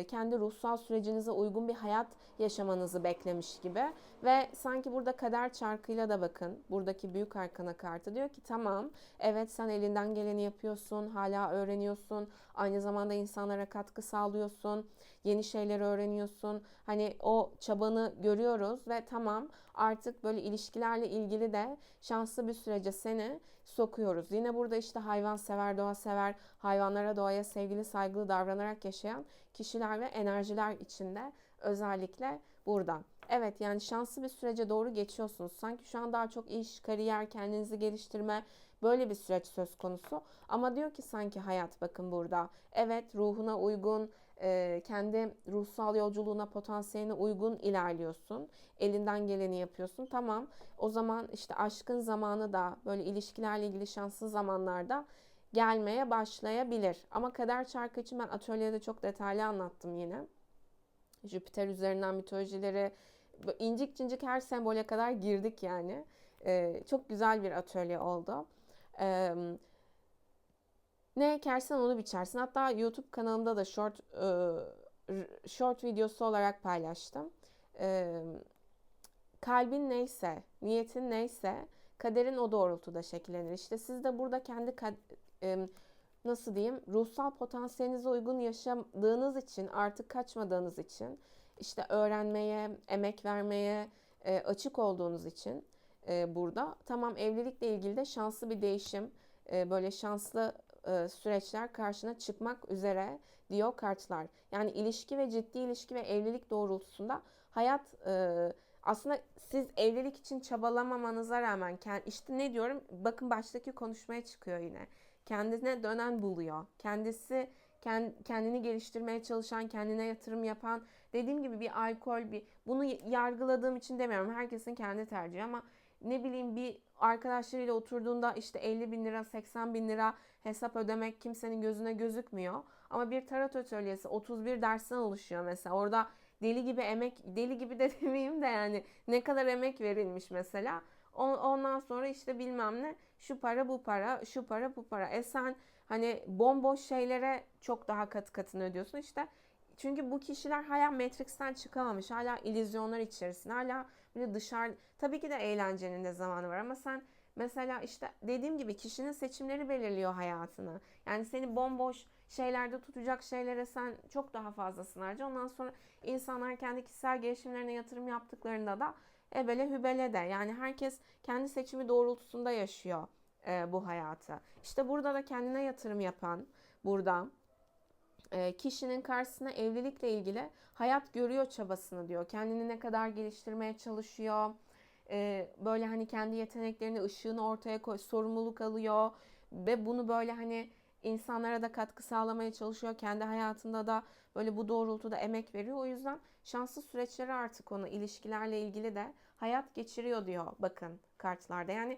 kendi ruhsal sürecinize uygun bir hayat yaşamanızı beklemiş gibi. Ve sanki burada kader çarkıyla da bakın, buradaki büyük arkana kartı diyor ki tamam, evet sen elinden geleni yapıyorsun, hala öğreniyorsun, aynı zamanda insanlara katkı sağlıyorsun, yeni şeyler öğreniyorsun. Hani o çabanı görüyoruz ve tamam, artık böyle ilişkilerle ilgili de şanslı bir sürece seni sokuyoruz. Yine burada işte hayvansever, doğa sever, hayvanlara, doğaya sevgili, saygılı davranarak yaşayan kişiler ve enerjiler içinde özellikle burada. Evet, yani şanslı bir sürece doğru geçiyorsunuz. Sanki şu an daha çok iş, kariyer, kendinizi geliştirme, böyle bir süreç söz konusu. Ama diyor ki sanki hayat, bakın burada. Evet, ruhuna uygun, kendi ruhsal yolculuğuna, potansiyeline uygun ilerliyorsun. Elinden geleni yapıyorsun. Tamam, o zaman işte aşkın zamanı da, böyle ilişkilerle ilgili şanslı zamanlarda gelmeye başlayabilir. Ama kader çarkı için ben atölyede çok detaylı anlattım yine. Jüpiter üzerinden mitolojileri, incik cincik her sembole kadar girdik yani. Çok güzel bir atölye oldu. Ne ekersen onu biçersin. Hatta YouTube kanalımda da short videosu olarak paylaştım. Kalbin neyse, niyetin neyse, kaderin o doğrultuda şekillenir. İşte siz de burada kendi nasıl diyeyim, ruhsal potansiyelinize uygun yaşadığınız için, artık kaçmadığınız için, işte öğrenmeye, emek vermeye açık olduğunuz için burada. Tamam, evlilikle ilgili de şanslı bir değişim, böyle şanslı süreçler karşına çıkmak üzere diyor kartlar. Yani ilişki ve ciddi ilişki ve evlilik doğrultusunda hayat, aslında siz evlilik için çabalamamanıza rağmen, işte ne diyorum, bakın baştaki konuşmaya çıkıyor yine. Kendine dönen buluyor. Kendini geliştirmeye çalışan, kendine yatırım yapan, dediğim gibi bir alkol, bunu yargıladığım için demiyorum. Herkesin kendi tercihi ama ne bileyim, bir arkadaşlarıyla oturduğunda işte 50 bin lira, 80 bin lira hesap ödemek kimsenin gözüne gözükmüyor. Ama bir tarot atölyesi 31 dersten oluşuyor mesela. Orada deli gibi emek, deli gibi de demeyeyim de yani ne kadar emek verilmiş mesela. Ondan sonra işte bilmem ne, şu para bu para, şu para bu para. Sen hani bomboş şeylere çok daha katı katını ödüyorsun işte. Çünkü bu kişiler hala Matrix'ten çıkamamış. Hala illüzyonlar içerisinde. Hala böyle dışarı, tabii ki de eğlencenin de zamanı var ama sen mesela işte dediğim gibi kişinin seçimleri belirliyor hayatını. Yani seni bomboş şeylerde tutacak şeylere sen çok daha fazlasını harca. Ondan sonra insanlar kendi kişisel gelişimlerine yatırım yaptıklarında da ebele hübele de, yani herkes kendi seçimi doğrultusunda yaşıyor bu hayatı. İşte burada da kendine yatırım yapan, burada kişinin karşısına evlilikle ilgili hayat görüyor çabasını diyor. Kendini ne kadar geliştirmeye çalışıyor. Böyle hani kendi yeteneklerini, ışığını ortaya koy, sorumluluk alıyor ve bunu böyle hani insanlara da katkı sağlamaya çalışıyor. Kendi hayatında da böyle bu doğrultuda emek veriyor. O yüzden şanslı süreçleri artık onu, ilişkilerle ilgili de hayat geçiriyor diyor bakın kartlarda. Yani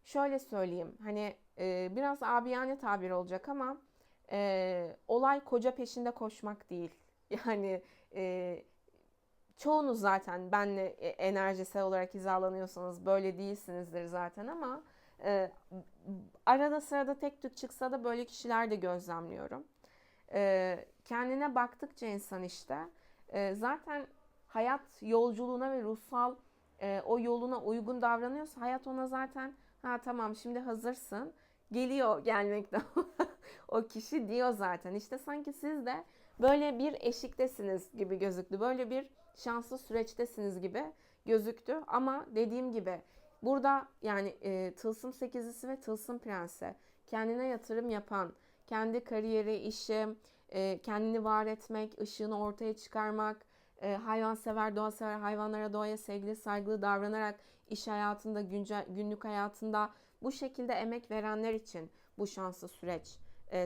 şöyle söyleyeyim, hani biraz abiyane tabir olacak ama olay koca peşinde koşmak değil. Yani çoğunuz zaten benle enerjisel olarak hizalanıyorsanız böyle değilsinizdir zaten ama arada sırada tek tük çıksa da böyle kişiler de gözlemliyorum. Kendine baktıkça insan işte zaten hayat yolculuğuna ve ruhsal o yoluna uygun davranıyorsa hayat ona zaten ha tamam şimdi hazırsın, geliyor gelmekten o kişi diyor zaten. İşte sanki siz de böyle bir eşiktesiniz gibi gözüktü. Böyle bir şanslı süreçtesiniz gibi gözüktü. Ama dediğim gibi Burada yani tılsım sekizlisi ve tılsım prensi kendine yatırım yapan, kendi kariyeri, işi, kendini var etmek, ışığını ortaya çıkarmak, hayvansever, doğa sever, hayvanlara, doğaya sevgili, saygılı davranarak iş hayatında, günlük hayatında bu şekilde emek verenler için bu şanslı süreç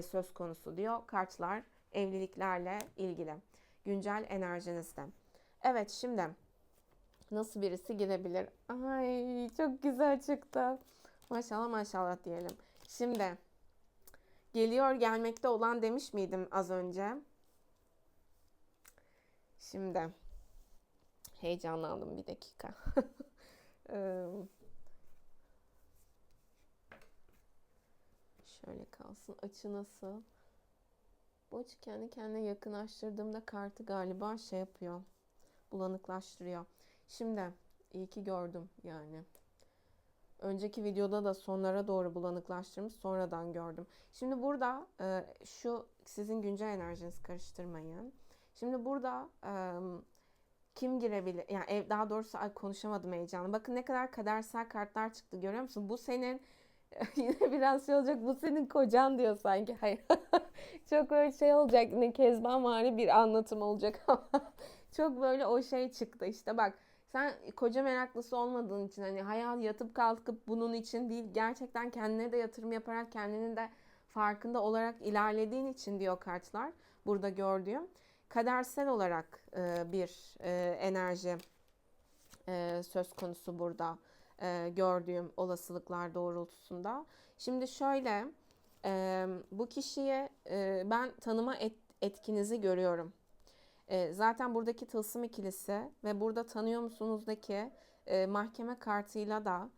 söz konusu diyor kartlar evliliklerle ilgili güncel enerjinizde. Evet, şimdi nasıl birisi girebilir? Ay, çok güzel çıktı. Maşallah maşallah diyelim. Şimdi geliyor, gelmekte olan demiş miydim az önce? Şimdi heyecanlandım, bir dakika. Şöyle kalsın. Açı nasıl? Bu açı kendi kendine yakınlaştırdığımda kartı galiba şey yapıyor. Bulanıklaştırıyor. Şimdi iyi ki gördüm yani. Önceki videoda da sonlara doğru bulanıklaştırmış, sonradan gördüm. Şimdi burada şu sizin güncel enerjinizi karıştırmayın. Şimdi burada kim girebilir? Yani daha doğrusu konuşamadım heyecanlı. Bakın ne kadar kadersel kartlar çıktı, görüyor musun? Bu senin yine biraz şey olacak. Bu senin kocan diyor sanki. Hayır. Çok böyle şey olacak. Ne kezbanvari bir anlatım olacak ama çok böyle o şey çıktı. İşte bak, sen koca meraklısı olmadığın için, hani hayal yatıp kalkıp bunun için değil, gerçekten kendine de yatırım yaparak kendinin de farkında olarak ilerlediğin için diyor kartlar. Burada gördüğüm kadersel olarak bir enerji söz konusu burada gördüğüm olasılıklar doğrultusunda. Şimdi şöyle, bu kişiye ben tanıma etkinizi görüyorum. Zaten buradaki tılsım ikilisi ve burada tanıyor musunuzdaki mahkeme kartıyla da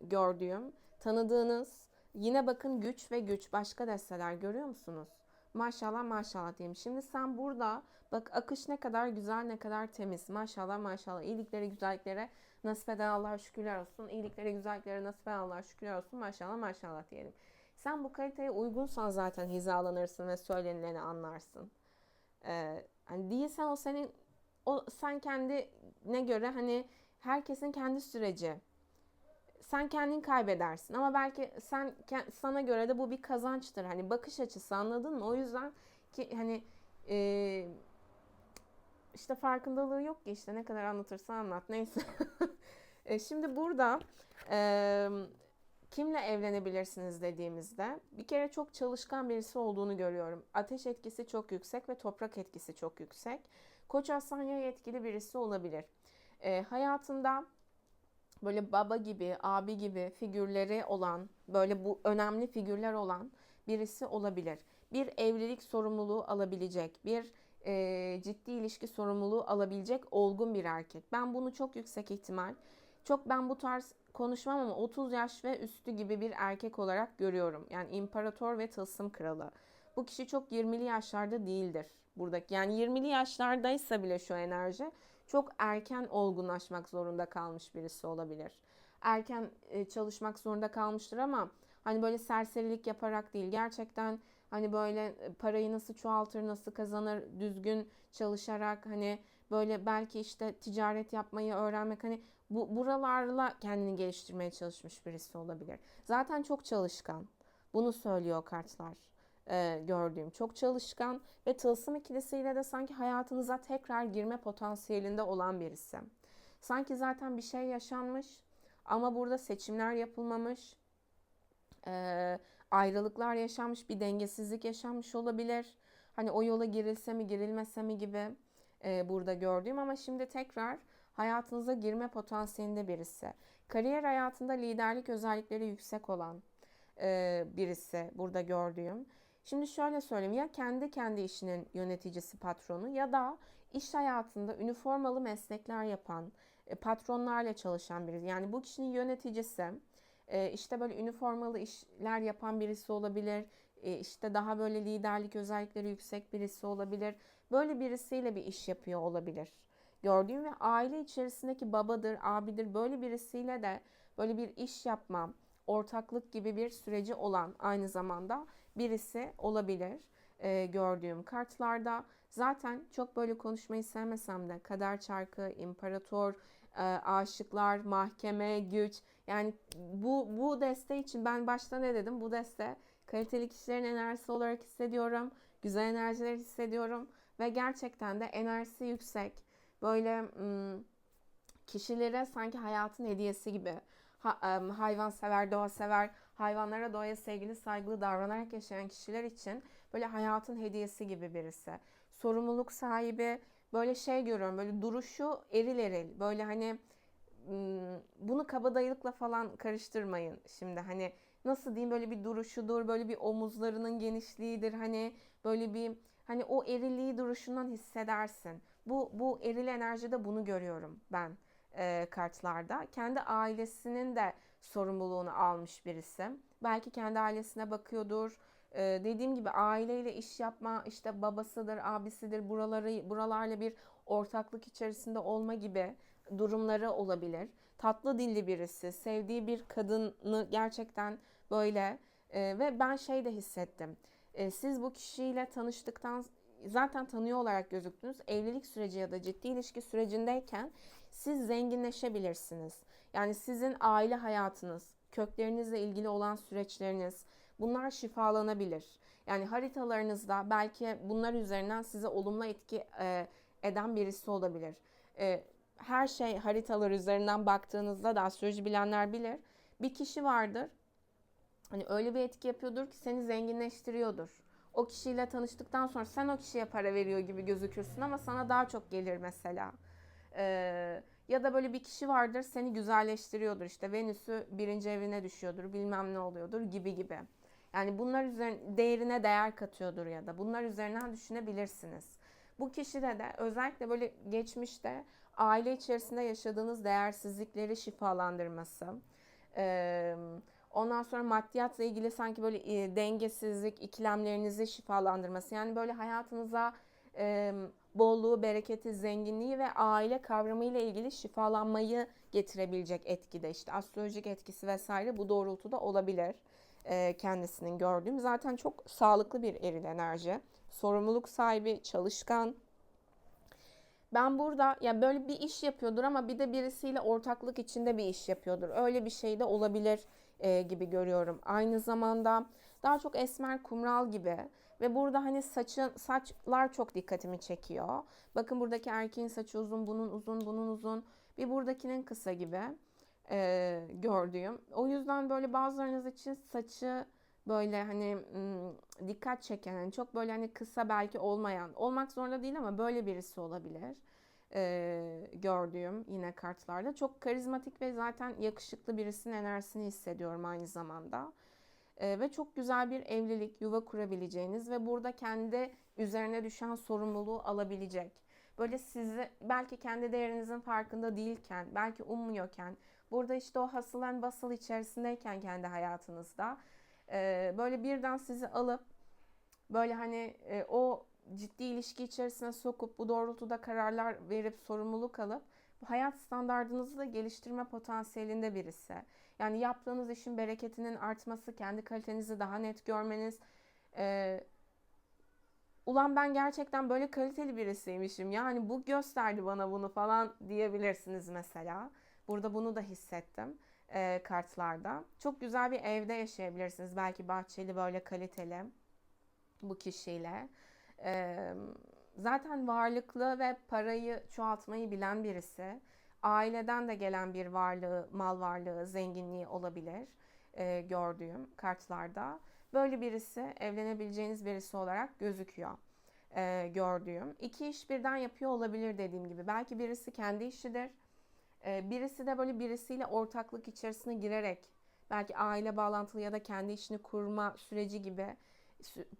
gördüğüm, tanıdığınız, yine bakın güç ve güç, başka desteler görüyor musunuz? Maşallah maşallah diyeyim. Şimdi sen burada bak, akış ne kadar güzel, ne kadar temiz. Maşallah maşallah. İyilikleri, güzelliklere nasip eden Allah'a şükürler olsun. İyilikleri, güzelliklere nasip eden Allah'a şükürler olsun. Maşallah maşallah diyelim. Sen bu kaliteye uygunsan zaten hizalanırsın ve söylenileni anlarsın. Hani değilsen o senin, o sen kendine göre, hani herkesin kendi süreci. Sen kendin kaybedersin ama belki sana göre de bu bir kazançtır. Hani bakış açısı, anladın mı? O yüzden ki hani işte farkındalığı yok ki, işte ne kadar anlatırsan anlat, neyse. Şimdi burada kimle evlenebilirsiniz dediğimizde bir kere çok çalışkan birisi olduğunu görüyorum. Ateş etkisi çok yüksek ve toprak etkisi çok yüksek. Koç aslan yay etkili birisi olabilir. Hayatında böyle baba gibi, abi gibi figürleri olan, böyle bu önemli figürler olan birisi olabilir. Bir evlilik sorumluluğu alabilecek, bir ciddi ilişki sorumluluğu alabilecek olgun bir erkek. Ben bunu çok yüksek ihtimal, ben bu tarz konuşmam ama 30 yaş ve üstü gibi bir erkek olarak görüyorum. Yani imparator ve tılsım kralı. Bu kişi çok 20'li yaşlarda değildir buradaki. Yani 20'li yaşlardaysa bile şu enerji, çok erken olgunlaşmak zorunda kalmış birisi olabilir. Erken çalışmak zorunda kalmıştır ama hani böyle serserilik yaparak değil, gerçekten hani böyle parayı nasıl çoğaltır, nasıl kazanır, düzgün çalışarak, hani böyle belki işte ticaret yapmayı öğrenmek, hani buralarla kendini geliştirmeye çalışmış birisi olabilir. Zaten çok çalışkan. Bunu söylüyor kartlar. Gördüğüm çok çalışkan ve tılsım ikilisiyle de sanki hayatınıza tekrar girme potansiyelinde olan birisi. Sanki zaten bir şey yaşanmış ama burada seçimler yapılmamış, ayrılıklar yaşanmış, bir dengesizlik yaşanmış olabilir. Hani o yola girilse mi girilmese mi gibi burada gördüğüm, ama şimdi tekrar hayatınıza girme potansiyelinde birisi. Kariyer hayatında liderlik özellikleri yüksek olan birisi burada gördüğüm. Şimdi şöyle söyleyeyim, ya kendi işinin yöneticisi, patronu, ya da iş hayatında üniformalı meslekler yapan, patronlarla çalışan birisi. Yani bu kişinin yöneticisi işte böyle üniformalı işler yapan birisi olabilir. İşte daha böyle liderlik özellikleri yüksek birisi olabilir. Böyle birisiyle bir iş yapıyor olabilir. Gördüğüm ve aile içerisindeki babadır, abidir, böyle birisiyle de böyle bir iş yapma, ortaklık gibi bir süreci olan aynı zamanda birisi olabilir gördüğüm kartlarda. Zaten çok böyle konuşmayı sevmesem de kader çarkı, imparator, aşıklar, mahkeme, güç, yani bu deste için ben başta ne dedim? Bu deste kaliteli kişilerin enerjisi olarak hissediyorum. Güzel enerjiler hissediyorum ve gerçekten de enerjisi yüksek. Böyle kişilere sanki hayatın hediyesi gibi hayvansever, doğa sever, hayvanlara, doğaya sevgili, saygılı davranarak yaşayan kişiler için böyle hayatın hediyesi gibi birisi. Sorumluluk sahibi, böyle şey görüyorum, böyle duruşu eril eril, böyle hani bunu kabadayılıkla falan karıştırmayın şimdi, hani nasıl diyeyim, böyle bir duruşudur, böyle bir omuzlarının genişliğidir, hani böyle bir, hani o erilliği duruşundan hissedersin. Bu eril enerjide bunu görüyorum ben kartlarda. Kendi ailesinin de sorumluluğunu almış birisi. Belki kendi ailesine bakıyordur. Dediğim gibi aileyle iş yapma, işte babasıdır, abisidir, buralarla bir ortaklık içerisinde olma gibi durumları olabilir. Tatlı dilli birisi, sevdiği bir kadını gerçekten böyle ve ben şey de hissettim. Siz bu kişiyle tanıştıktan, zaten tanıyor olarak gözüktünüz. Evlilik süreci ya da ciddi ilişki sürecindeyken siz zenginleşebilirsiniz. Yani sizin aile hayatınız, köklerinizle ilgili olan süreçleriniz, bunlar şifalanabilir. Yani haritalarınızda belki bunlar üzerinden size olumlu etki eden birisi olabilir. Her şey haritalar üzerinden baktığınızda da astroloji bilenler bilir. Bir kişi vardır. Hani öyle bir etki yapıyordur ki seni zenginleştiriyordur. O kişiyle tanıştıktan sonra sen o kişiye para veriyor gibi gözükürsün ama sana daha çok gelir mesela. Ya da böyle bir kişi vardır, seni güzelleştiriyordur, işte Venüs'ü birinci evine düşüyordur, bilmem ne oluyordur gibi gibi. Yani bunlar üzerine değerine değer katıyordur ya da bunlar üzerinden düşünebilirsiniz. Bu kişide de özellikle böyle geçmişte aile içerisinde yaşadığınız değersizlikleri şifalandırması, ee, ondan sonra maddiyatla ilgili sanki böyle dengesizlik, ikilemlerinizi şifalandırması. Yani böyle hayatınıza bolluğu, bereketi, zenginliği ve aile kavramı ile ilgili şifalanmayı getirebilecek etkide, işte astrolojik etkisi vesaire bu doğrultuda olabilir kendisinin gördüğüm. Zaten çok sağlıklı bir eril enerji. Sorumluluk sahibi, çalışkan. Ben burada ya böyle bir iş yapıyordur ama bir de birisiyle ortaklık içinde bir iş yapıyordur. Öyle bir şey de olabilir gibi görüyorum. Aynı zamanda daha çok esmer kumral gibi ve burada hani saçlar çok dikkatimi çekiyor. Bakın buradaki erkeğin saçı uzun, bunun uzun, bunun uzun. Bir buradakinin kısa gibi gördüğüm. O yüzden böyle bazılarınız için saçı böyle hani dikkat çeken, hani çok böyle hani kısa belki olmayan, olmak zorunda değil ama böyle birisi olabilir. Gördüğüm yine kartlarda. Çok karizmatik ve zaten yakışıklı birisinin enerjisini hissediyorum aynı zamanda. Ve çok güzel bir evlilik, yuva kurabileceğiniz ve burada kendi üzerine düşen sorumluluğu alabilecek. Böyle sizi belki kendi değerinizin farkında değilken, belki ummuyorken, burada işte o hustle and bustle içerisindeyken kendi hayatınızda böyle birden sizi alıp böyle hani o ciddi ilişki içerisine sokup bu doğrultuda kararlar verip sorumluluk alıp hayat standardınızı da geliştirme potansiyelinde birisi. Yani yaptığınız işin bereketinin artması, kendi kalitenizi daha net görmeniz. E, Ulan ben gerçekten böyle kaliteli birisiymişim. Yani bu gösterdi bana bunu falan diyebilirsiniz mesela. Burada bunu da hissettim kartlarda. Çok güzel bir evde yaşayabilirsiniz. Belki bahçeli, böyle kaliteli bu kişiyle. Ee, Zaten varlıklı ve parayı çoğaltmayı bilen birisi. Aileden de gelen bir varlığı, mal varlığı, zenginliği olabilir gördüğüm kartlarda. Böyle birisi evlenebileceğiniz birisi olarak gözüküyor gördüğüm. İki iş birden yapıyor olabilir dediğim gibi. Belki birisi kendi işidir. Birisi de böyle birisiyle ortaklık içerisine girerek belki aile bağlantılı ya da kendi işini kurma süreci gibi,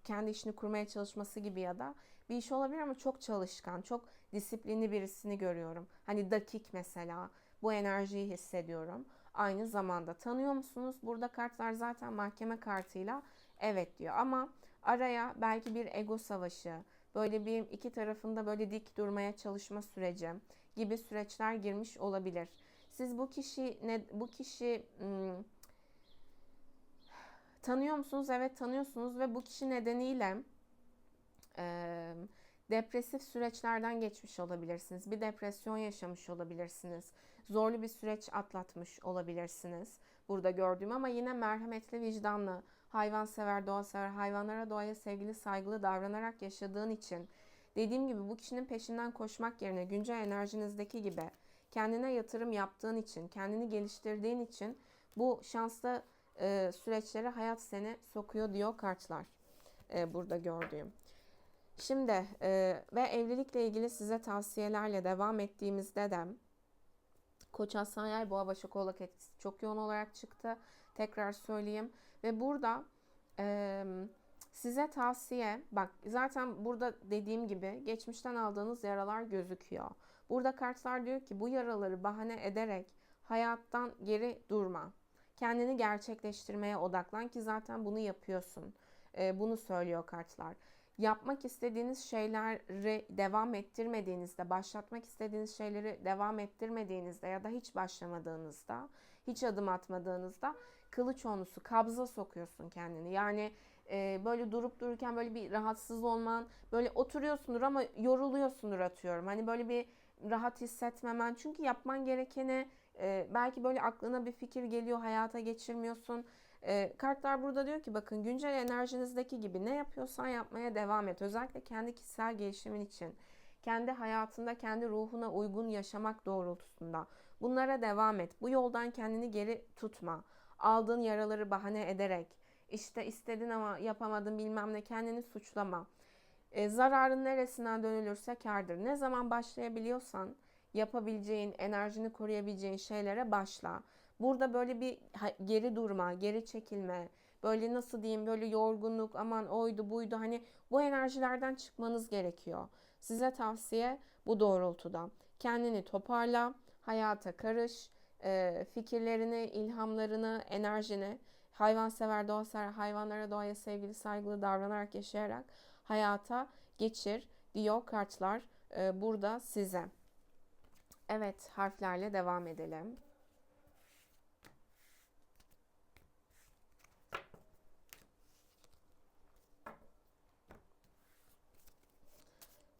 kendi işini kurmaya çalışması gibi ya da bir iş olabilir ama çok çalışkan, çok disiplinli birisini görüyorum. Hani dakik mesela, bu enerjiyi hissediyorum. Aynı zamanda tanıyor musunuz? Burada kartlar zaten mahkeme kartıyla evet diyor ama araya belki bir ego savaşı, böyle bir iki tarafında böyle dik durmaya çalışma süreci gibi süreçler girmiş olabilir. Siz bu kişi tanıyor musunuz? Evet tanıyorsunuz ve bu kişi nedeniyle e, depresif süreçlerden geçmiş olabilirsiniz. Bir depresyon yaşamış olabilirsiniz. Zorlu bir süreç atlatmış olabilirsiniz. Burada gördüğüm ama yine merhametli, vicdanlı, hayvansever, doğasever, hayvanlara, doğaya sevgili, saygılı davranarak yaşadığın için, dediğim gibi bu kişinin peşinden koşmak yerine güncel enerjinizdeki gibi kendine yatırım yaptığın için, kendini geliştirdiğin için bu şanslı süreçlere hayat seni sokuyor diyor kartlar. Burada gördüğüm. Şimdi ve evlilikle ilgili size tavsiyelerle devam ettiğimizde de Koç, Aslan, Yay, Boğa, Başak, Oğlak etkisi çok yoğun olarak çıktı. Tekrar söyleyeyim. Ve burada size tavsiye, bak zaten burada dediğim gibi geçmişten aldığınız yaralar gözüküyor. Burada kartlar diyor ki bu yaraları bahane ederek hayattan geri durma. Kendini gerçekleştirmeye odaklan ki zaten bunu yapıyorsun. Bunu söylüyor kartlar. Yapmak istediğiniz şeyleri devam ettirmediğinizde, başlatmak istediğiniz şeyleri devam ettirmediğinizde ya da hiç başlamadığınızda, hiç adım atmadığınızda kılıç onlusu, kabza sokuyorsun kendini. Yani böyle durup dururken böyle bir rahatsız olman, böyle oturuyorsundur ama yoruluyorsundur atıyorum. Hani böyle bir rahat hissetmemen. Çünkü yapman gerekeni belki böyle aklına bir fikir geliyor, hayata geçirmiyorsun. Kartlar burada diyor ki bakın güncel enerjinizdeki gibi ne yapıyorsan yapmaya devam et. Özellikle kendi kişisel gelişimin için, kendi hayatında kendi ruhuna uygun yaşamak doğrultusunda bunlara devam et. Bu yoldan kendini geri tutma. Aldığın yaraları bahane ederek işte istedin ama yapamadın bilmem ne kendini suçlama. Zararın neresinden dönülürse kârdır. Ne zaman başlayabiliyorsan yapabileceğin, enerjini koruyabileceğin şeylere başla. Burada böyle bir geri durma, geri çekilme, böyle nasıl diyeyim böyle yorgunluk, aman oydu buydu hani bu enerjilerden çıkmanız gerekiyor. Size tavsiye bu doğrultuda. Kendini toparla, hayata karış, fikirlerini, ilhamlarını, enerjini hayvansever, doğasever, hayvanlara, doğaya sevgili, saygılı davranarak yaşayarak hayata geçir diyor kartlar burada size. Evet, harflerle devam edelim.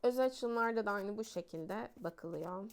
Özel açılımlarda da aynı bu şekilde bakılıyor.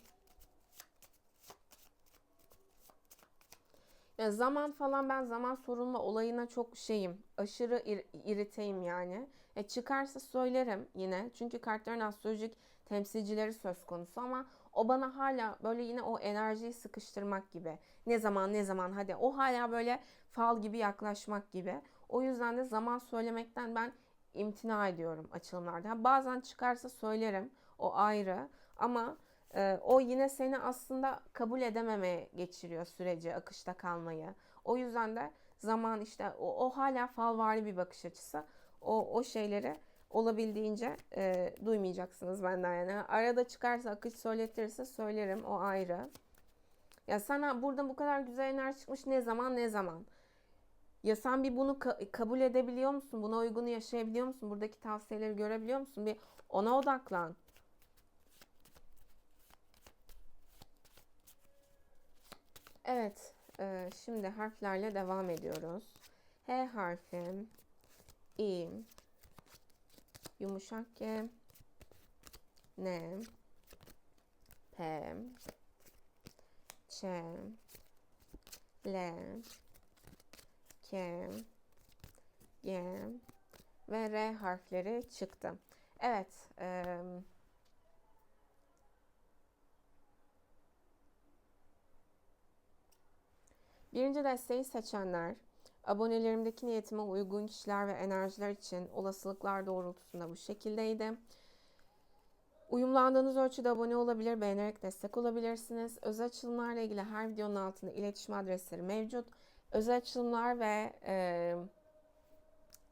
Ya zaman falan ben zaman sorulma olayına çok şeyim. Aşırı iriteyim yani. Çıkarsa söylerim yine. Çünkü kartların astrolojik temsilcileri söz konusu ama o bana hala böyle yine o enerjiyi sıkıştırmak gibi. Ne zaman ne zaman hadi o hala böyle fal gibi yaklaşmak gibi. O yüzden de zaman söylemekten ben imtina ediyorum açılımlarda. Bazen çıkarsa söylerim. O ayrı. Ama o yine seni aslında kabul edememeye geçiriyor süreci, akışta kalmayı. O yüzden de zaman işte o hala falvari bir bakış açısı. O şeyleri olabildiğince duymayacaksınız benden yani. Arada çıkarsa akış söyletirse söylerim, o ayrı. Ya sana burada bu kadar güzel enerji çıkmış, ne zaman ne zaman? Ya sen bir bunu kabul edebiliyor musun? Buna uygun yaşayabiliyor musun? Buradaki tavsiyeleri görebiliyor musun? Bir ona odaklan. Evet, şimdi harflerle devam ediyoruz. H harfi, İ, yumuşak G, N, P, Ç, L, K, G ve R harfleri çıktı. Evet, birinci desteği seçenler, abonelerimdeki niyetime uygun kişiler ve enerjiler için olasılıklar doğrultusunda bu şekildeydi. Uyumlandığınız ölçüde abone olabilir, beğenerek destek olabilirsiniz. Özel açılımlarla ilgili her videonun altında iletişim adresleri mevcut. Özel açılımlar ve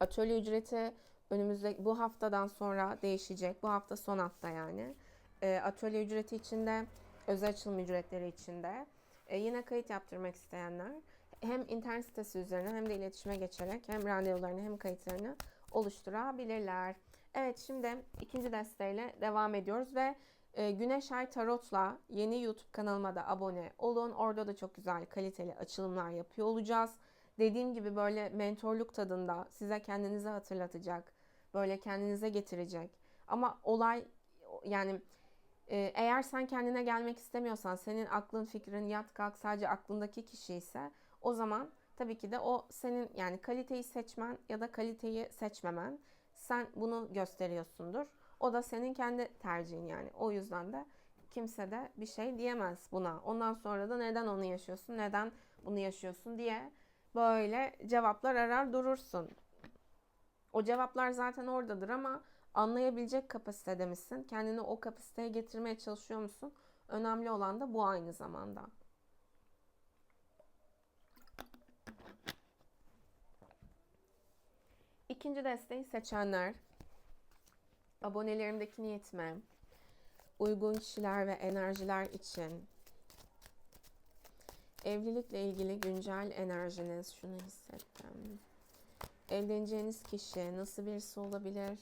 atölye ücreti önümüzde bu haftadan sonra değişecek. Bu hafta son hafta yani. Atölye ücreti içinde, özel açılım ücretleri içinde. Yine kayıt yaptırmak isteyenler hem internet sitesi üzerinden hem de iletişime geçerek hem randevularını hem kayıtlarını oluşturabilirler. Evet, şimdi ikinci desteğiyle devam ediyoruz ve Güneş Ay Tarot'la yeni YouTube kanalıma da abone olun. Orada da çok güzel kaliteli açılımlar yapıyor olacağız. Dediğim gibi böyle mentorluk tadında size kendinize hatırlatacak, böyle kendinize getirecek. Ama olay Yani eğer sen kendine gelmek istemiyorsan, senin aklın, fikrin yat kalk sadece aklındaki kişi ise, o zaman tabii ki de o senin, yani kaliteyi seçmen ya da kaliteyi seçmemen, sen bunu gösteriyorsundur. O da senin kendi tercihin yani. O yüzden de kimse de bir şey diyemez buna. Ondan sonra da neden onu yaşıyorsun, neden bunu yaşıyorsun diye böyle cevaplar arar durursun. O cevaplar zaten oradadır ama anlayabilecek kapasitede misin? Kendini o kapasiteye getirmeye çalışıyor musun? Önemli olan da bu aynı zamanda. İkinci desteği seçenler, abonelerimdeki niyetime, uygun kişiler ve enerjiler için, evlilikle ilgili güncel enerjiniz, şunu hissettim. Evleneceğiniz kişi nasıl birisi olabilir?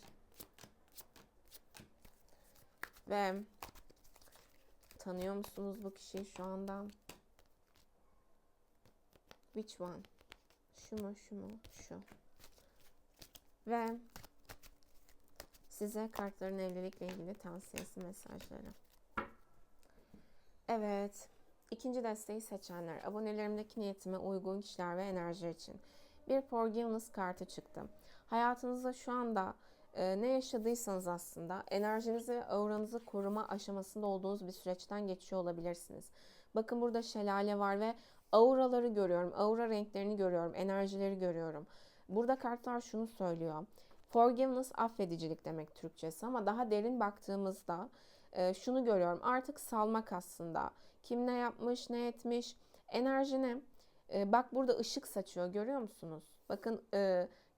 Ve tanıyor musunuz bu kişiyi şu anda? Which one? Şu mu, şu mu, şu. Ve size kartların evlilikle ilgili tavsiyesi, mesajları. Evet. İkinci desteği seçenler, abonelerimdeki niyetime uygun kişiler ve enerji için. Bir forgiveness kartı çıktı. Hayatınızda şu anda ne yaşadıysanız aslında enerjinizi ve auranızı koruma aşamasında olduğunuz bir süreçten geçiyor olabilirsiniz. Bakın burada şelale var ve auraları görüyorum. Aura renklerini görüyorum. Enerjileri görüyorum. Burada kartlar şunu söylüyor. Forgiveness affedicilik demek Türkçesi ama daha derin baktığımızda şunu görüyorum. Artık salmak aslında. Kim ne yapmış, ne etmiş, enerjini. Bak burada ışık saçıyor, görüyor musunuz? Bakın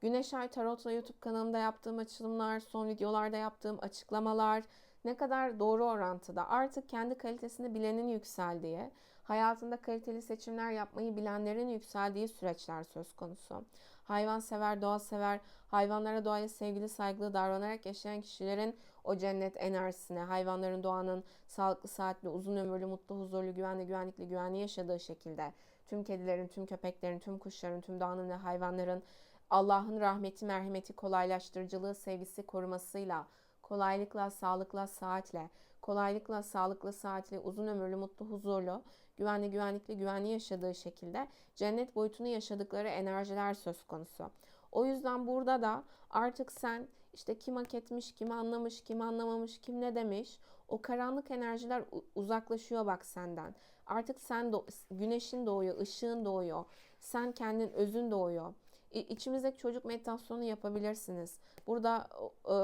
Güneş Ay Tarot'la YouTube kanalımda yaptığım açılımlar, son videolarda yaptığım açıklamalar ne kadar doğru orantıda. Artık kendi kalitesini bilenin yükseldiği, hayatında kaliteli seçimler yapmayı bilenlerin yükseldiği süreçler söz konusu. Hayvansever, doğa sever, hayvanlara, doğaya sevgili, saygılı davranarak yaşayan kişilerin o cennet enerjisine, hayvanların, doğanın sağlıklı, saatli, uzun ömürlü, mutlu, huzurlu, güvenli, güvenlikli, güvenli yaşadığı şekilde tüm kedilerin, tüm köpeklerin, tüm kuşların, tüm doğanın ve hayvanların Allah'ın rahmeti, merhameti, kolaylaştırıcılığı, sevgisi, korumasıyla, kolaylıkla, sağlıkla, saatle, kolaylıkla, sağlıklı, saatli, uzun ömürlü, mutlu, huzurlu, güvenli, güvenlikli, güvenli yaşadığı şekilde cennet boyutunu yaşadıkları enerjiler söz konusu. O yüzden burada da artık sen işte kim hak etmiş, kim anlamış, kim anlamamış, kim ne demiş, o karanlık enerjiler uzaklaşıyor bak senden. Artık sen güneşin doğuyor, ışığın doğuyor. Sen kendin, özün doğuyor. İçimizdeki çocuk meditasyonu yapabilirsiniz. Burada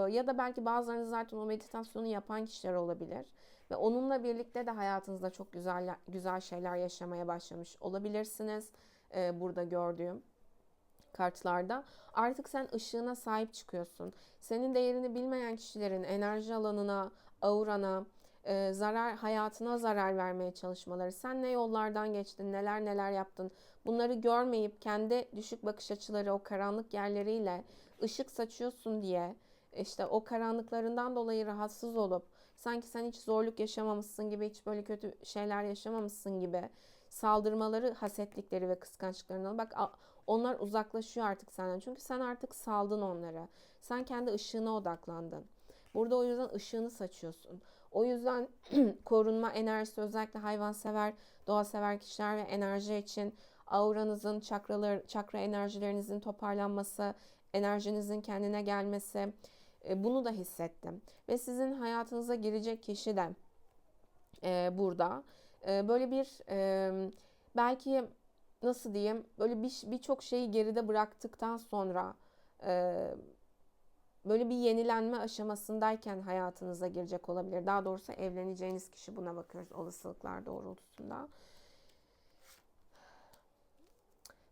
ya da belki bazılarınız zaten o meditasyonu yapan kişiler olabilir. Ve onunla birlikte de hayatınızda çok güzel güzel şeyler yaşamaya başlamış olabilirsiniz. Burada gördüğüm kartlarda. Artık sen ışığına sahip çıkıyorsun. Senin değerini bilmeyen kişilerin enerji alanına, aurana, hayatına zarar vermeye çalışmaları. Sen ne yollardan geçtin, neler neler yaptın. Bunları görmeyip kendi düşük bakış açıları, o karanlık yerleriyle ışık saçıyorsun diye işte o karanlıklarından dolayı rahatsız olup sanki sen hiç zorluk yaşamamışsın gibi, hiç böyle kötü şeyler yaşamamışsın gibi saldırmaları, hasetlikleri ve kıskançlıklarını bak, onlar uzaklaşıyor artık senden. Çünkü sen artık saldın onları. Sen kendi ışığına odaklandın. Burada o yüzden ışığını saçıyorsun. O yüzden korunma enerjisi, özellikle hayvansever, doğasever kişiler ve enerji için auranızın, çakra enerjilerinizin toparlanması, enerjinizin kendine gelmesi, bunu da hissettim. Ve sizin hayatınıza girecek kişi de burada. Böyle bir belki nasıl diyeyim, böyle birçok şeyi geride bıraktıktan sonra böyle bir yenilenme aşamasındayken hayatınıza girecek olabilir. Daha doğrusu evleneceğiniz kişi, buna bakıyoruz olasılıklar doğrultusunda.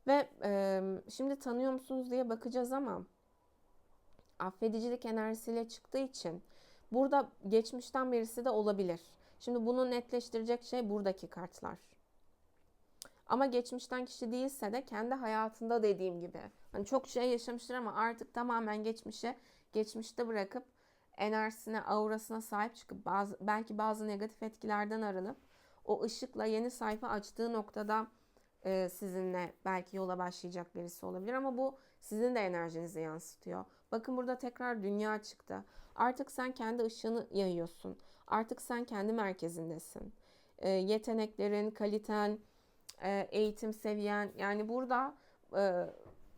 Ve şimdi tanıyor musunuz diye bakacağız ama affedicilik enerjisiyle çıktığı için burada geçmişten birisi de olabilir. Şimdi bunu netleştirecek şey buradaki kartlar. Ama geçmişten kişi değilse de kendi hayatında, dediğim gibi. Hani çok şey yaşamıştır ama artık tamamen geçmişte bırakıp enerjisine, aurasına sahip çıkıp belki bazı negatif etkilerden arınıp o ışıkla yeni sayfa açtığı noktada sizinle belki yola başlayacak birisi olabilir ama bu sizin de enerjinizi yansıtıyor. Bakın burada tekrar dünya çıktı. Artık sen kendi ışığını yayıyorsun. Artık sen kendi merkezindesin. Yeteneklerin, kaliten, eğitim seviyen, yani burada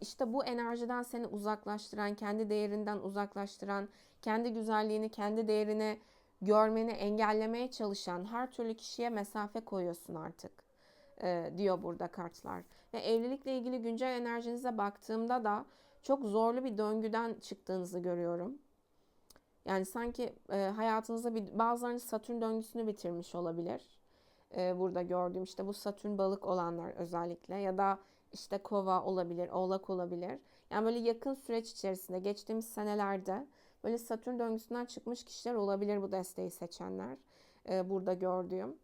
işte bu enerjiden seni uzaklaştıran, kendi değerinden uzaklaştıran, kendi güzelliğini, kendi değerini görmeni engellemeye çalışan her türlü kişiye mesafe koyuyorsun artık, diyor burada kartlar. Ve evlilikle ilgili güncel enerjinize baktığımda da çok zorlu bir döngüden çıktığınızı görüyorum. Yani sanki hayatınızda bazılarınız Satürn döngüsünü bitirmiş olabilir. Burada gördüğüm işte bu Satürn balık olanlar özellikle, ya da işte kova olabilir, oğlak olabilir. Yani böyle yakın süreç içerisinde geçtiğimiz senelerde böyle Satürn döngüsünden çıkmış kişiler olabilir bu desteği seçenler. Burada gördüğüm.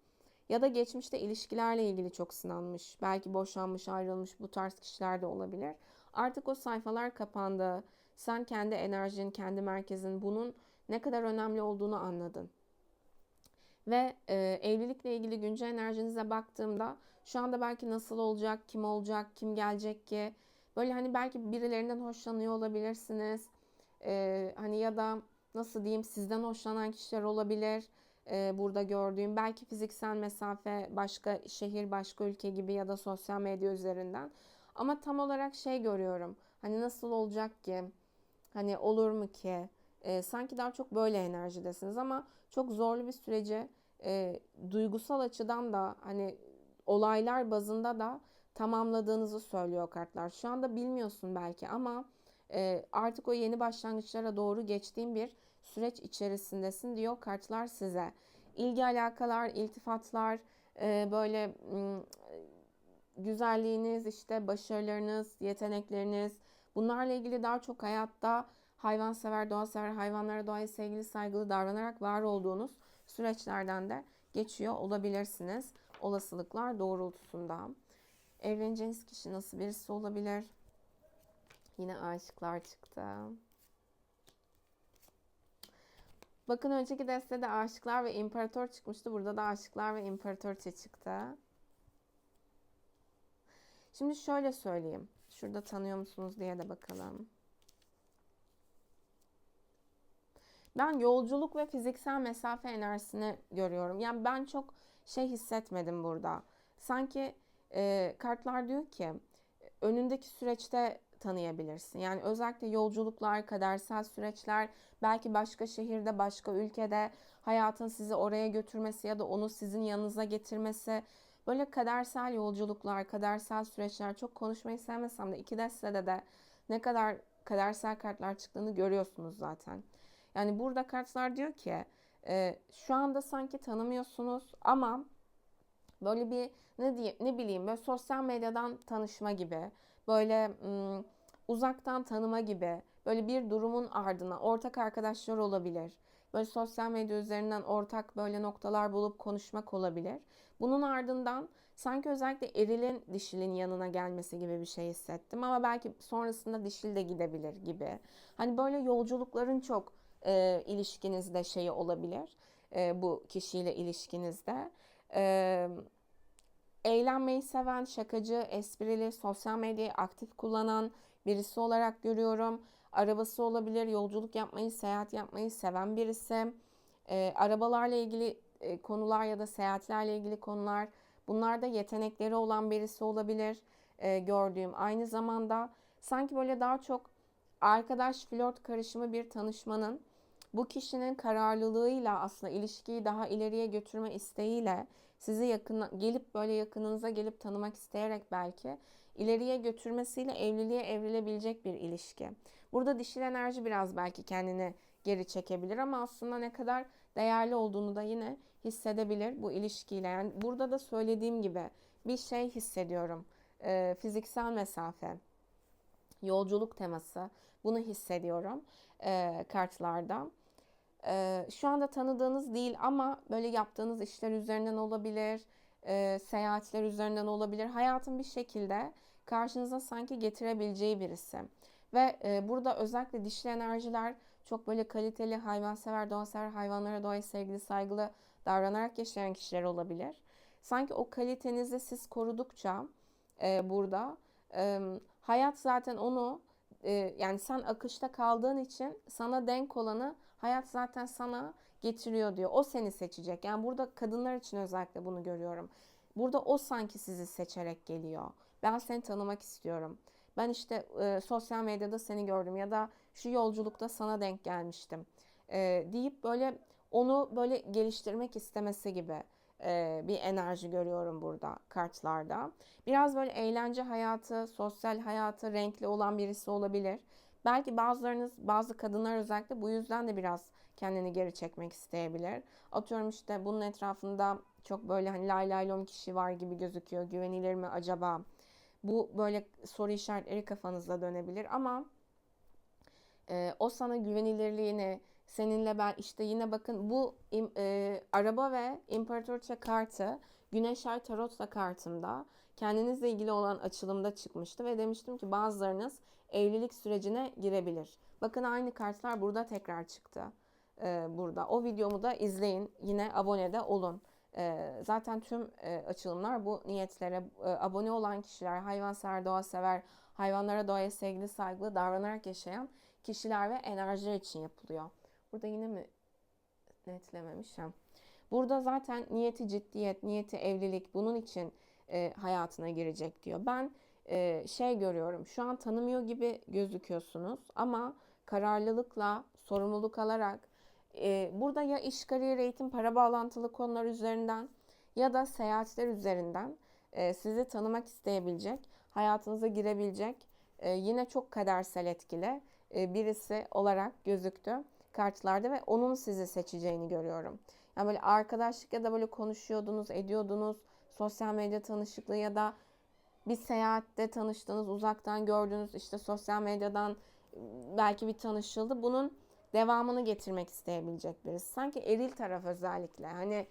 Ya da geçmişte ilişkilerle ilgili çok sınanmış, belki boşanmış, ayrılmış bu tarz kişiler de olabilir. Artık o sayfalar kapandı. Sen kendi enerjin, kendi merkezin, bunun ne kadar önemli olduğunu anladın. Ve evlilikle ilgili güncel enerjinize baktığımda şu anda belki nasıl olacak, kim olacak, kim gelecek ki? Böyle hani belki birilerinden hoşlanıyor olabilirsiniz. Hani ya da nasıl diyeyim, sizden hoşlanan kişiler olabilir. Burada gördüğüm belki fiziksel mesafe, başka şehir, başka ülke gibi ya da sosyal medya üzerinden. Ama tam olarak şey görüyorum. Hani nasıl olacak ki? Hani olur mu ki? Sanki daha çok böyle enerjidesiniz ama çok zorlu bir süreci duygusal açıdan da hani olaylar bazında da tamamladığınızı söylüyor kartlar. Şu anda bilmiyorsun belki ama artık o yeni başlangıçlara doğru geçtiğin bir süreç içerisindesin diyor kartlar size. İlgi alakalar, iltifatlar, böyle güzelliğiniz, işte başarılarınız, yetenekleriniz, bunlarla ilgili daha çok hayatta hayvansever, doğasever, hayvanlara, doğaya sevgili, saygılı davranarak var olduğunuz süreçlerden de geçiyor olabilirsiniz. Olasılıklar doğrultusunda. Evleneceğiniz kişi nasıl birisi olabilir? Yine aşıklar çıktı. Bakın önceki destede aşıklar ve imparator çıkmıştı. Burada da aşıklar ve imparatoriçe çıktı. Şimdi şöyle söyleyeyim. Şurada tanıyor musunuz diye de bakalım. Ben yolculuk ve fiziksel mesafe enerjisini görüyorum. Yani ben çok şey hissetmedim burada. Sanki kartlar diyor ki önündeki süreçte tanıyabilirsin. Yani özellikle yolculuklar, kadersel süreçler, belki başka şehirde, başka ülkede hayatın sizi oraya götürmesi ya da onu sizin yanınıza getirmesi. Böyle kadersel yolculuklar, kadersel süreçler, çok konuşmayı sevmesem de iki destede de ne kadar kadersel kartlar çıktığını görüyorsunuz zaten. Yani burada kartlar diyor ki şu anda sanki tanımıyorsunuz ama böyle bir ne bileyim, böyle sosyal medyadan tanışma gibi, böyle uzaktan tanıma gibi, böyle bir durumun ardına ortak arkadaşlar olabilir. Böyle sosyal medya üzerinden ortak böyle noktalar bulup konuşmak olabilir. Bunun ardından sanki özellikle erilin dişilin yanına gelmesi gibi bir şey hissettim ama belki sonrasında dişil de gidebilir gibi. Hani böyle yolculukların çok ilişkinizde şeyi olabilir, bu kişiyle ilişkinizde. E, Eğlenmeyi seven, şakacı, esprili, sosyal medyayı aktif kullanan birisi olarak görüyorum. Arabası olabilir, yolculuk yapmayı, seyahat yapmayı seven birisi. Arabalarla ilgili konular ya da seyahatlerle ilgili konular. Bunlarda yetenekleri olan birisi olabilir gördüğüm. Aynı zamanda sanki böyle daha çok arkadaş, flört karışımı bir tanışmanın bu kişinin kararlılığıyla, aslında ilişkiyi daha ileriye götürme isteğiyle, sizi yakın gelip böyle yakınınıza gelip tanımak isteyerek belki ileriye götürmesiyle evliliğe evrilebilecek bir ilişki. Burada dişil enerji biraz belki kendini geri çekebilir ama aslında ne kadar değerli olduğunu da yine hissedebilir bu ilişkiyle. Yani burada da söylediğim gibi bir şey hissediyorum. Fiziksel mesafe, yolculuk teması, bunu hissediyorum kartlarda. Şu anda tanıdığınız değil ama böyle yaptığınız işler üzerinden olabilir, seyahatler üzerinden olabilir. Hayatın bir şekilde karşınıza sanki getirebileceği birisi. Ve burada özellikle dişil enerjiler çok böyle kaliteli, hayvansever, doğasever, hayvanlara, doğaya sevgili, saygılı davranarak yaşayan kişiler olabilir. Sanki o kalitenizi siz korudukça burada. Hayat zaten onu yani sen akışta kaldığın için sana denk olanı hayat zaten sana getiriyor diyor. O seni seçecek. Yani burada kadınlar için özellikle bunu görüyorum. Burada o sanki sizi seçerek geliyor. Ben seni tanımak istiyorum. Ben işte sosyal medyada seni gördüm ya da şu yolculukta sana denk gelmiştim. Deyip böyle onu böyle geliştirmek istemesi gibi bir enerji görüyorum burada kartlarda. Biraz böyle eğlence hayatı, sosyal hayatı renkli olan birisi olabilir. Belki bazılarınız, bazı kadınlar özellikle bu yüzden de biraz kendini geri çekmek isteyebilir. Atıyorum işte bunun etrafında çok böyle hani lay lay lom kişi var gibi gözüküyor. Güvenilir mi acaba? Bu böyle soru işaretleri kafanızda dönebilir ama o sana güvenilirliğini, seninle ben işte yine bakın bu araba ve imparatoriçe kartı Güneş Ay Tarot'la kartımda kendinizle ilgili olan açılımda çıkmıştı ve demiştim ki bazılarınız evlilik sürecine girebilir. Bakın aynı kartlar burada tekrar çıktı. Burada. O videomu da izleyin. Yine abone de olun. Zaten tüm açılımlar bu niyetlere abone olan kişiler, hayvansever, doğa sever, hayvanlara doğaya sevgili, saygılı davranarak yaşayan kişiler ve enerjiler için yapılıyor. Burada yine mi netlememişim? Burada zaten niyeti ciddiyet, niyeti evlilik bunun için hayatına girecek diyor. Ben şey görüyorum. Şu an tanımıyor gibi gözüküyorsunuz ama kararlılıkla, sorumluluk alarak burada ya iş, kariyer, eğitim, para bağlantılı konular üzerinden ya da seyahatler üzerinden sizi tanımak isteyebilecek, hayatınıza girebilecek yine çok kadersel etkili birisi olarak gözüktü kartlarda ve onun sizi seçeceğini görüyorum. Yani böyle arkadaşlık ya da böyle konuşuyordunuz, ediyordunuz, sosyal medya tanışıklığı ya da bir seyahatte tanıştınız, uzaktan gördünüz, işte sosyal medyadan belki bir tanışıldı. Bunun devamını getirmek isteyebilecek birisi. Sanki eril taraf özellikle. Hani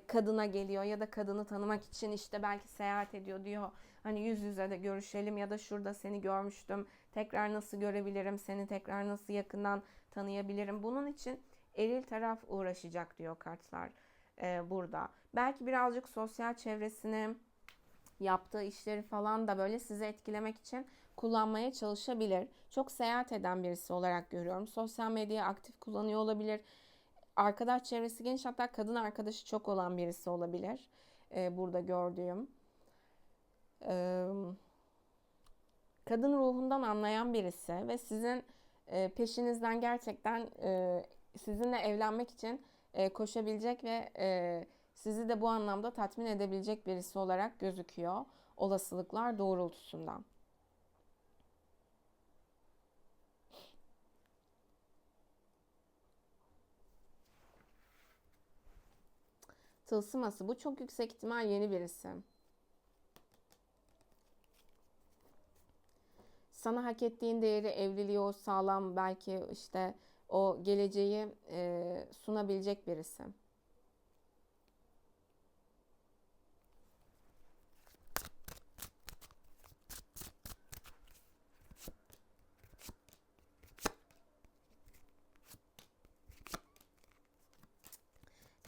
kadına geliyor ya da kadını tanımak için işte belki seyahat ediyor diyor. Hani yüz yüze de görüşelim ya da şurada seni görmüştüm. Tekrar nasıl görebilirim? Seni tekrar nasıl yakından tanıyabilirim? Bunun için eril taraf uğraşacak diyor kartlar burada. Belki birazcık sosyal çevresini, yaptığı işleri falan da böyle sizi etkilemek için kullanmaya çalışabilir. Çok seyahat eden birisi olarak görüyorum. Sosyal medyayı aktif kullanıyor olabilir. Arkadaş çevresi geniş, hatta kadın arkadaşı çok olan birisi olabilir. Burada gördüğüm. Ee, Kadın ruhundan anlayan birisi ve sizin peşinizden gerçekten sizinle evlenmek için koşabilecek ve sizi de bu anlamda tatmin edebilecek birisi olarak gözüküyor olasılıklar doğrultusunda. Tılsım ası, bu çok yüksek ihtimal yeni birisi. Sana hak ettiğin değeri, evliliği, o sağlam belki işte o geleceği sunabilecek birisi.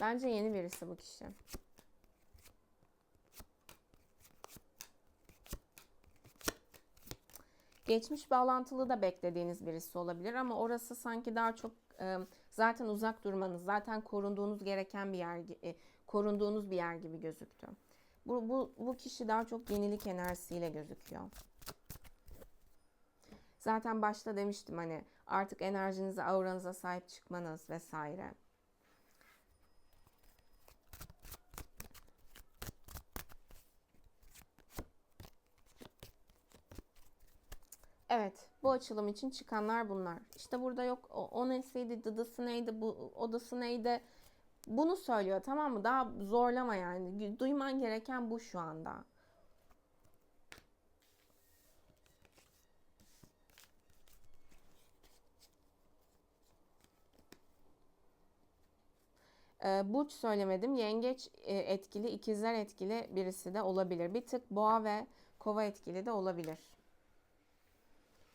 Bence yeni birisi bu kişi. Geçmiş bağlantılı da beklediğiniz birisi olabilir ama orası sanki daha çok zaten uzak durmanız, zaten korunduğunuz gereken bir yer, korunduğunuz bir yer gibi gözüktü. Bu kişi daha çok yenilik enerjisiyle gözüküyor. Zaten başta demiştim hani artık enerjinize, auranıza sahip çıkmanız vesaire. Evet, bu açılım için çıkanlar bunlar. İşte burada yok o nesiydi, dıdısı neydi, bu odası neydi. Bunu söylüyor, tamam mı? Daha zorlama yani. Duyman gereken bu şu anda. Burç söylemedim. Yengeç etkili, ikizler etkili birisi de olabilir. Bir tık boğa ve kova etkili de olabilir.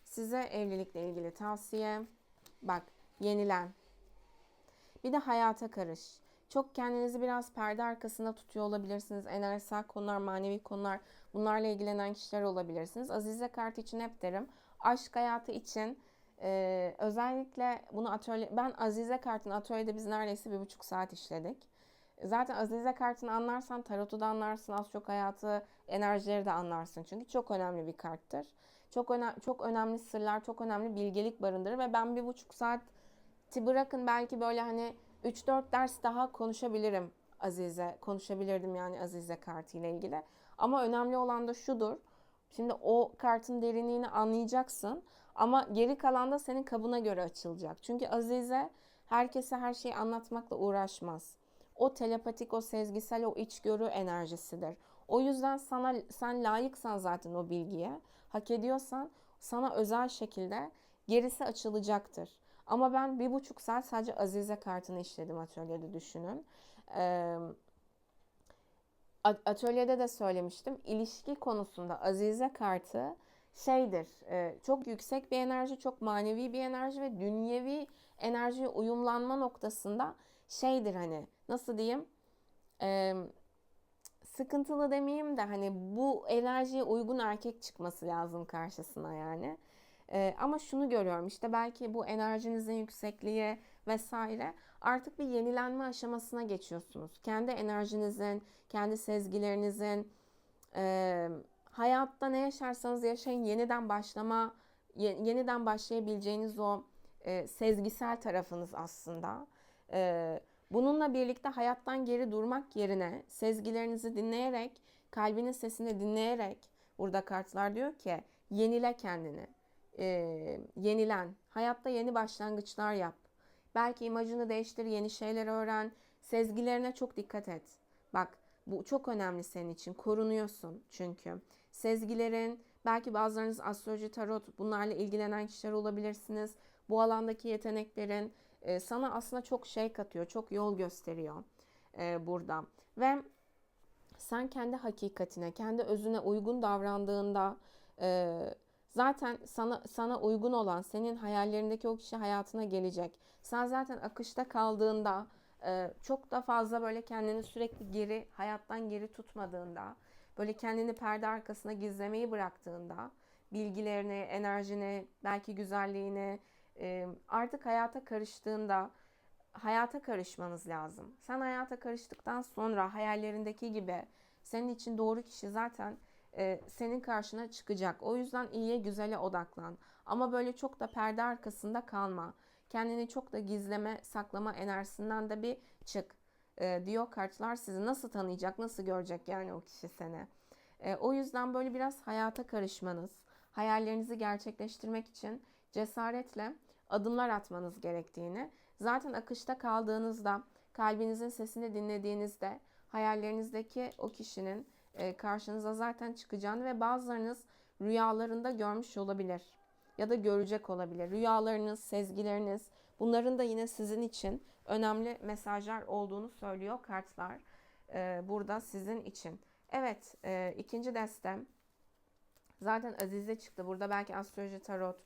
Size evlilikle ilgili tavsiye. Bak, yenilen. Bir de hayata karış. çok kendinizi biraz perde arkasında tutuyor olabilirsiniz. Enerjisel konular, manevi konular, bunlarla ilgilenen kişiler olabilirsiniz. Azize kartı için hep derim. Aşk hayatı için özellikle bunu ben Azize kartını atölyede biz neredeyse 1,5 saat işledik. Zaten Azize kartını anlarsan tarotu da anlarsın, az çok hayatı, enerjileri de anlarsın. Çünkü çok önemli bir karttır. Çok önemli sırlar, çok önemli bilgelik barındırır ve ben 1,5 saati bırakın belki böyle hani 3-4 ders daha konuşabilirim konuşabilirdim yani Azize kartı ile ilgili. Ama önemli olan da şudur. Şimdi o kartın derinliğini anlayacaksın ama geri kalan da senin kabına göre açılacak. Çünkü Azize herkese her şeyi anlatmakla uğraşmaz. O telepatik, o sezgisel, o içgörü enerjisidir. O yüzden sen layıksan zaten o bilgiye, hak ediyorsan sana özel şekilde gerisi açılacaktır. Ama ben 1,5 saat sadece Azize kartını işledim atölyede, düşünün. Atölyede de söylemiştim. İlişki konusunda Azize kartı şeydir, çok yüksek bir enerji, çok manevi bir enerji ve dünyevi enerjiye uyumlanma noktasında şeydir, hani nasıl diyeyim, sıkıntılı demeyeyim de hani bu enerjiye uygun erkek çıkması lazım karşısına yani. Ama şunu görüyorum, işte belki bu enerjinizin yüksekliği vesaire, artık bir yenilenme aşamasına geçiyorsunuz. Kendi enerjinizin, kendi sezgilerinizin, hayatta ne yaşarsanız yaşayın yeniden başlayabileceğiniz o sezgisel tarafınız aslında. Bununla birlikte hayattan geri durmak yerine sezgilerinizi dinleyerek, kalbinin sesini dinleyerek, burada kartlar diyor ki yenile kendini. Yenilen, hayatta yeni başlangıçlar yap. Belki imajını değiştir, yeni şeyler öğren, sezgilerine çok dikkat et. Bak, bu çok önemli senin için, korunuyorsun çünkü. Sezgilerin, belki bazılarınız astroloji, tarot, bunlarla ilgilenen kişiler olabilirsiniz. Bu alandaki yeteneklerin sana aslında çok şey katıyor, çok yol gösteriyor burada. Ve sen kendi hakikatine, kendi özüne uygun davrandığında zaten sana uygun olan, senin hayallerindeki o kişi hayatına gelecek. Sen zaten akışta kaldığında, çok da fazla böyle kendini sürekli hayattan geri tutmadığında, böyle kendini perde arkasına gizlemeyi bıraktığında, bilgilerini, enerjini, belki güzelliğini, artık hayata karıştığında, hayata karışmanız lazım. Sen hayata karıştıktan sonra hayallerindeki gibi senin için doğru kişi zaten senin karşına çıkacak. O yüzden iyiye, güzele odaklan. Ama böyle çok da perde arkasında kalma. Kendini çok da gizleme, saklama enerjisinden de bir çık. Diyor kartlar, sizi nasıl tanıyacak, nasıl görecek yani o kişi seni. O yüzden böyle biraz hayata karışmanız, hayallerinizi gerçekleştirmek için cesaretle adımlar atmanız gerektiğini, zaten akışta kaldığınızda, kalbinizin sesini dinlediğinizde hayallerinizdeki o kişinin karşınıza zaten çıkacağını ve bazılarınız rüyalarında görmüş olabilir ya da görecek olabilir. Rüyalarınız, sezgileriniz, bunların da yine sizin için önemli mesajlar olduğunu söylüyor kartlar burada sizin için. Evet, ikinci destem zaten Azize çıktı. Burada belki astroloji, tarot,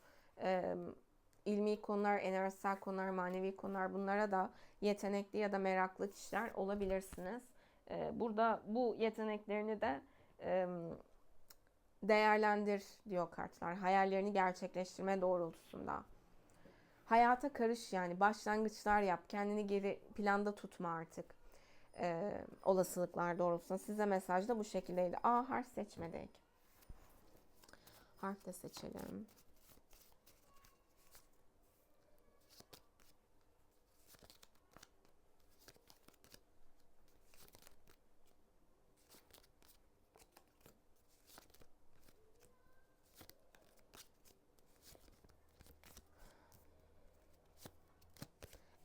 ilmi konular, enerjisel konular, manevi konular, bunlara da yetenekli ya da meraklı kişiler olabilirsiniz. Burada bu yeteneklerini de değerlendir diyor kartlar. Hayallerini gerçekleştirme doğrultusunda. Hayata karış, yani başlangıçlar yap. Kendini geri planda tutma artık. Olasılıklar doğrultusunda. Size mesaj da bu şekildeydi. Harf seçmedik. Harf de seçelim.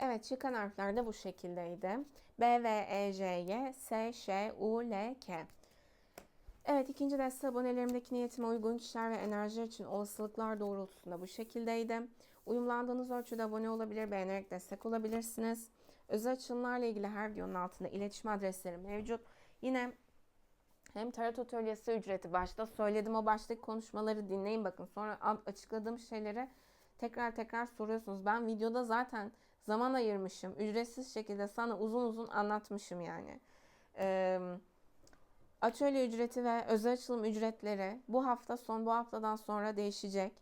Evet, çıkan harfler de bu şekildeydi. B, V, E, J, Y, S, Ş, U, L, K. Evet, ikinci deste abonelerimdeki niyetime uygun kişiler ve enerjiler için olasılıklar doğrultusunda bu şekildeydi. Uyumlandığınız ölçüde abone olabilir, beğenerek destek olabilirsiniz. Özel açılımlarla ilgili her videonun altında iletişim adresleri mevcut. Yine hem tarot atölyesi ücreti, başta söyledim, o baştaki konuşmaları dinleyin bakın. Sonra açıkladığım şeyleri tekrar soruyorsunuz. Ben videoda zaten zaman ayırmışım. Ücretsiz şekilde sana uzun uzun anlatmışım yani. Atölye ücreti ve özel açılım ücretleri bu haftadan sonra değişecek.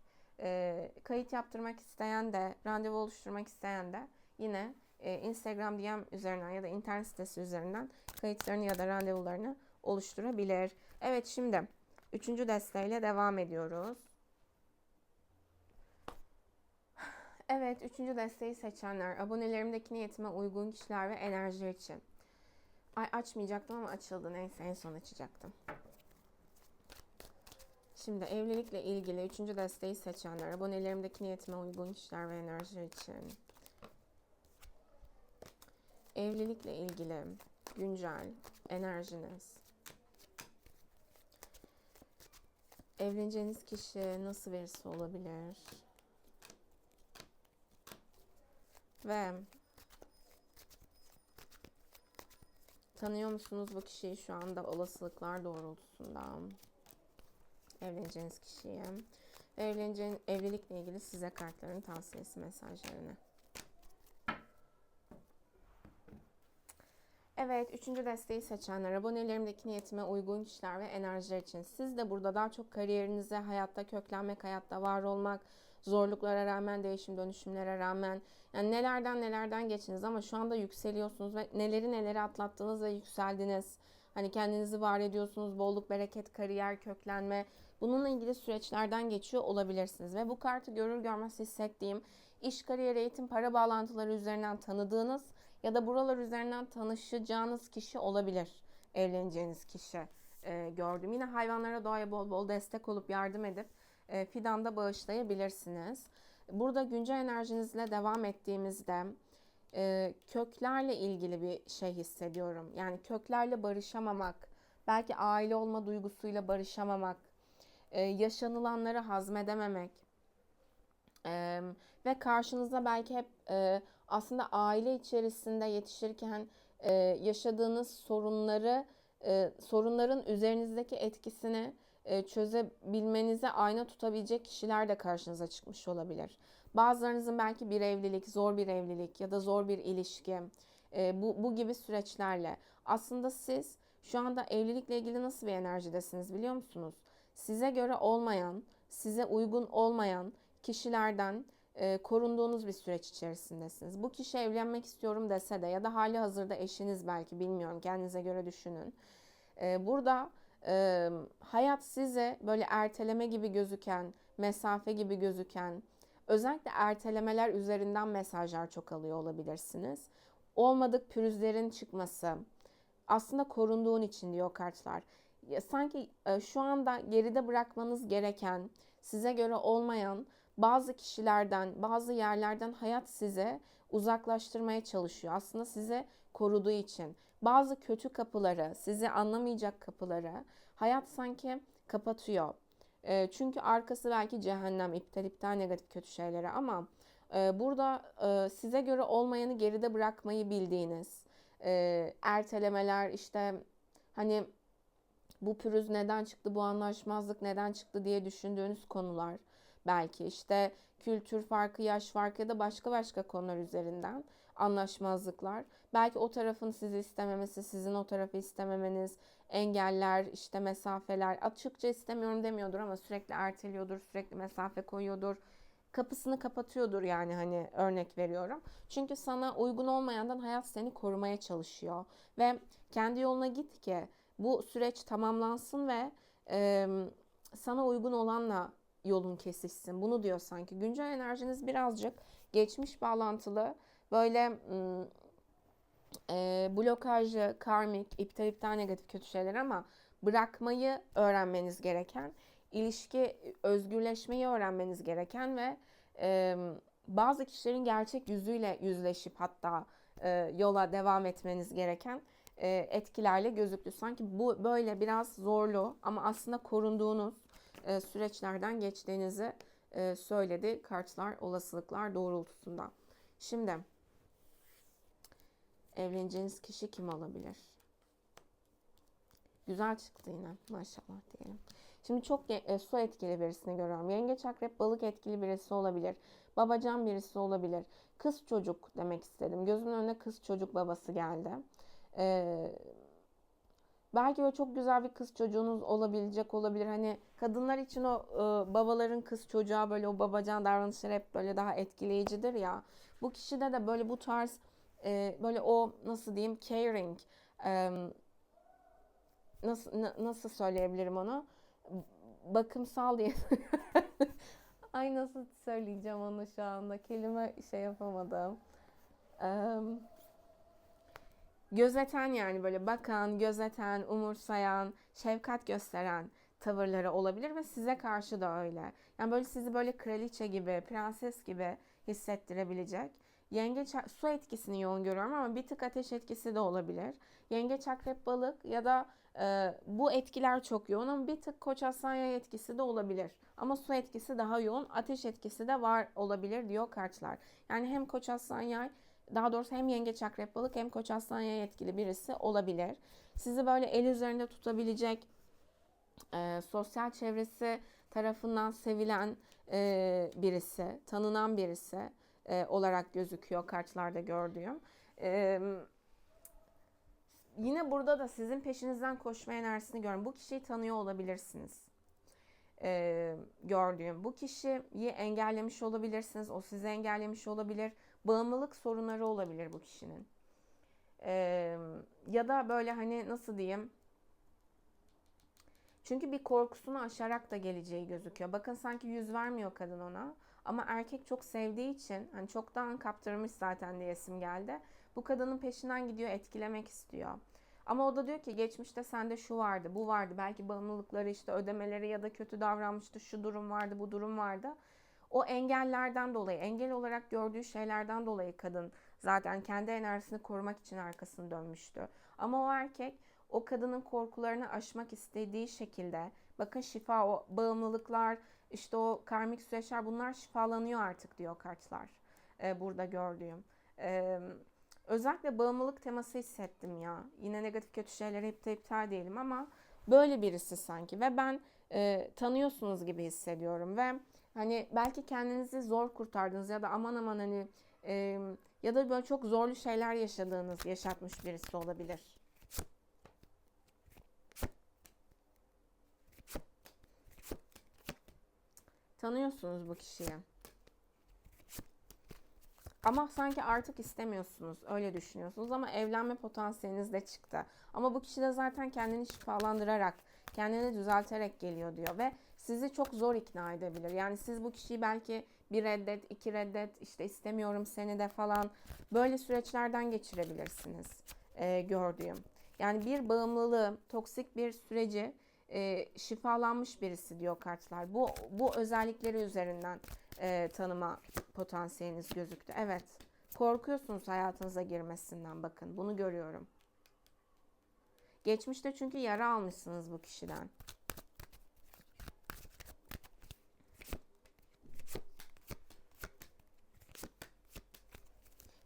Kayıt yaptırmak isteyen de, randevu oluşturmak isteyen de yine Instagram DM üzerinden ya da internet sitesi üzerinden kayıtlarını ya da randevularını oluşturabilir. Evet, şimdi 3. desteğiyle devam ediyoruz. Evet, 3. desteği seçenler, abonelerimdeki niyetime uygun kişiler ve enerji için. Ay, açmayacaktım ama açıldı. Neyse, en son açacaktım. Şimdi evlilikle ilgili 3. desteği seçenler, abonelerimdeki niyetime uygun kişiler ve enerji için. Evlilikle ilgili güncel enerjiniz. Evleneceğiniz kişi nasıl birisi olabilir? Ve tanıyor musunuz bu kişiyi şu anda olasılıklar doğrultusunda? Evleneceğiniz kişiyi. Evlilikle ilgili size kartların tavsiyesi, mesajlarını. Evet, 3. desteği seçenler, abonelerimdeki niyetime uygun kişiler ve enerjiler için. Siz de burada daha çok kariyerinize, hayatta köklenmek, hayatta var olmak, zorluklara rağmen, değişim dönüşümlere rağmen, yani nelerden geçtiniz ama şu anda yükseliyorsunuz ve neleri atlattınız ve yükseldiniz. Hani kendinizi var ediyorsunuz, bolluk, bereket, kariyer, köklenme, bununla ilgili süreçlerden geçiyor olabilirsiniz. Ve bu kartı görür görmez hissettiğim, iş, kariyer, eğitim, para bağlantıları üzerinden tanıdığınız ya da buralar üzerinden tanışacağınız kişi olabilir. Evleneceğiniz kişi gördüm. Yine hayvanlara, doğaya bol bol destek olup yardım edip fidanda bağışlayabilirsiniz. Burada güncel enerjinizle devam ettiğimizde köklerle ilgili bir şey hissediyorum. Yani köklerle barışamamak, belki aile olma duygusuyla barışamamak, yaşanılanları hazmedememek ve karşınıza belki hep aslında aile içerisinde yetişirken yaşadığınız sorunların üzerinizdeki etkisini çözebilmenize ayna tutabilecek kişiler de karşınıza çıkmış olabilir. Bazılarınızın belki bir evlilik, zor bir evlilik ya da zor bir ilişki, bu gibi süreçlerle. Aslında siz şu anda evlilikle ilgili nasıl bir enerjidesiniz biliyor musunuz? Size göre olmayan, size uygun olmayan kişilerden korunduğunuz bir süreç içerisindesiniz. Bu kişi evlenmek istiyorum dese de ya da hali hazırda eşiniz, belki bilmiyorum, kendinize göre düşünün. Burada hayat size böyle erteleme gibi gözüken, mesafe gibi gözüken, özellikle ertelemeler üzerinden mesajlar çok alıyor olabilirsiniz. Olmadık pürüzlerin çıkması, aslında korunduğun için diyor kartlar. Sanki şu anda geride bırakmanız gereken, size göre olmayan bazı kişilerden, bazı yerlerden hayat size uzaklaştırmaya çalışıyor. Aslında size koruduğu için. Bazı kötü kapıları, sizi anlamayacak kapıları hayat sanki kapatıyor. Çünkü arkası belki cehennem, iptal negatif kötü şeylere ama burada size göre olmayanı geride bırakmayı bildiğiniz, ertelemeler, işte hani bu pürüz neden çıktı, bu anlaşmazlık neden çıktı diye düşündüğünüz konular, belki işte kültür farkı, yaş farkı ya da başka konular üzerinden anlaşmazlıklar, belki o tarafın sizi istememesi, sizin o tarafı istememeniz, engeller, işte mesafeler, açıkça istemiyorum demiyordur ama sürekli erteliyordur, sürekli mesafe koyuyordur, kapısını kapatıyordur, yani hani örnek veriyorum. Çünkü sana uygun olmayandan hayat seni korumaya çalışıyor ve kendi yoluna git ki bu süreç tamamlansın ve sana uygun olanla yolun kesişsin. Bunu diyor sanki. Güncel enerjiniz birazcık geçmiş bağlantılı, böyle blokajlı, karmik, iptal negatif kötü şeyler ama bırakmayı öğrenmeniz gereken, ilişki özgürleşmeyi öğrenmeniz gereken ve bazı kişilerin gerçek yüzüyle yüzleşip hatta yola devam etmeniz gereken etkilerle gözüktü. Sanki bu böyle biraz zorlu ama aslında korunduğunuz süreçlerden geçtiğinizi söyledi kartlar, olasılıklar doğrultusunda. Şimdi evleneceğiniz kişi kim olabilir? Güzel çıktı yine, maşallah diyelim. Şimdi çok su etkili birisini görüyorum. Yengeç, akrep, balık etkili birisi olabilir. Babacan birisi olabilir. Kız çocuk demek istedim. Gözümün önüne kız çocuk babası geldi. Ee, Belki böyle çok güzel bir kız çocuğunuz olabilecek olabilir. Hani kadınlar için o babaların kız çocuğa böyle o babacan davranışları hep böyle daha etkileyicidir ya. Bu kişide de böyle bu tarz böyle o nasıl diyeyim caring, e, nasıl söyleyebilirim onu? Bakımsal diye. Ay nasıl söyleyeceğim onu şu anda? Kelime şey yapamadım. Eee, Gözeten, yani böyle bakan, gözeten, umursayan, şefkat gösteren tavırları olabilir ve size karşı da öyle. Yani böyle sizi böyle kraliçe gibi, prenses gibi hissettirebilecek. Yengeç su etkisini yoğun görüyorum ama bir tık ateş etkisi de olabilir. Yengeç, akrep, balık ya da bu etkiler çok yoğun ama bir tık koç, aslan, yay etkisi de olabilir. Ama su etkisi daha yoğun, ateş etkisi de var olabilir diyor kartlar. Yani hem koç, aslan, yay, daha doğrusu hem yengeç, akrep, balık hem koç, aslan, yay etkili birisi olabilir. Sizi böyle el üzerinde tutabilecek, sosyal çevresi tarafından sevilen birisi, tanınan birisi olarak gözüküyor kartlarda gördüğüm. E, Yine burada da sizin peşinizden koşma enerjisini görüyorum. Bu kişiyi tanıyor olabilirsiniz. Gördüğüm. Bu kişiyi engellemiş olabilirsiniz. O sizi engellemiş olabilir. Bağımlılık sorunları olabilir bu kişinin. Ya da böyle hani nasıl diyeyim? Çünkü bir korkusunu aşarak da geleceği gözüküyor. Bakın sanki yüz vermiyor kadın ona. Ama erkek çok sevdiği için hani çoktan kaptırmış zaten diyesim geldi. Bu kadının peşinden gidiyor, etkilemek istiyor. Ama o da diyor ki geçmişte sende şu vardı, bu vardı. Belki bağımlılıkları, işte ödemeleri ya da kötü davranmıştı, şu durum vardı, bu durum vardı. O engellerden dolayı, engel olarak gördüğü şeylerden dolayı kadın zaten kendi enerjisini korumak için arkasını dönmüştü. Ama o erkek o kadının korkularını aşmak istediği şekilde, bakın şifa, o bağımlılıklar, işte o karmik süreçler, bunlar şifalanıyor artık diyor kartlar. Burada gördüğüm. Özellikle bağımlılık teması hissettim ya. Yine negatif kötü şeyleri hep de iptal diyelim ama böyle birisi sanki ve ben tanıyorsunuz gibi hissediyorum ve hani belki kendinizi zor kurtardınız ya da aman aman hani e, ya da böyle çok zorlu şeyler yaşadığınız, yaşatmış birisi olabilir. Tanıyorsunuz bu kişiyi. Ama sanki artık istemiyorsunuz, öyle düşünüyorsunuz ama evlenme potansiyeliniz de çıktı. Ama bu kişi de zaten kendini şifalandırarak, kendini düzelterek geliyor diyor ve sizi çok zor ikna edebilir. Yani siz bu kişiyi belki bir reddet, iki reddet, işte istemiyorum seni de falan, böyle süreçlerden geçirebilirsiniz gördüğüm. Yani bir bağımlılığı, toksik bir süreci şifalanmış birisi diyor kartlar. Bu özellikleri üzerinden tanıma potansiyeliniz gözüktü. Evet. Korkuyorsunuz hayatınıza girmesinden, bakın. Bunu görüyorum. Geçmişte çünkü yara almışsınız bu kişiden.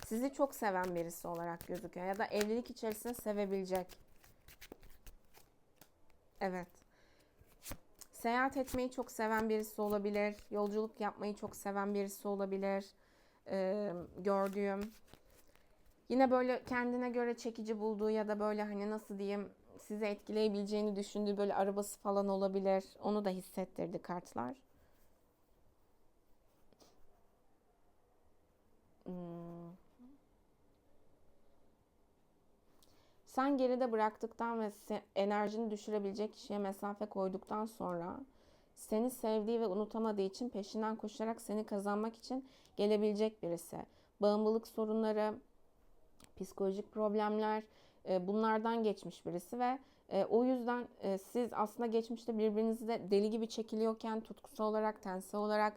Sizi çok seven birisi olarak gözüküyor ya da evlilik içerisinde sevebilecek. Evet. Seyahat etmeyi çok seven birisi olabilir. Yolculuk yapmayı çok seven birisi olabilir. Gördüğüm. Yine böyle kendine göre çekici bulduğu ya da böyle hani nasıl diyeyim sizi etkileyebileceğini düşündüğü böyle arabası falan olabilir. Onu da hissettirdi kartlar. Hmm. Sen geride bıraktıktan ve enerjini düşürebilecek kişiye mesafe koyduktan sonra seni sevdiği ve unutamadığı için peşinden koşarak seni kazanmak için gelebilecek birisi. Bağımlılık sorunları, psikolojik problemler, bunlardan geçmiş birisi ve o yüzden siz aslında geçmişte birbirinizi de deli gibi çekiliyorken tutkusal olarak, tensel olarak,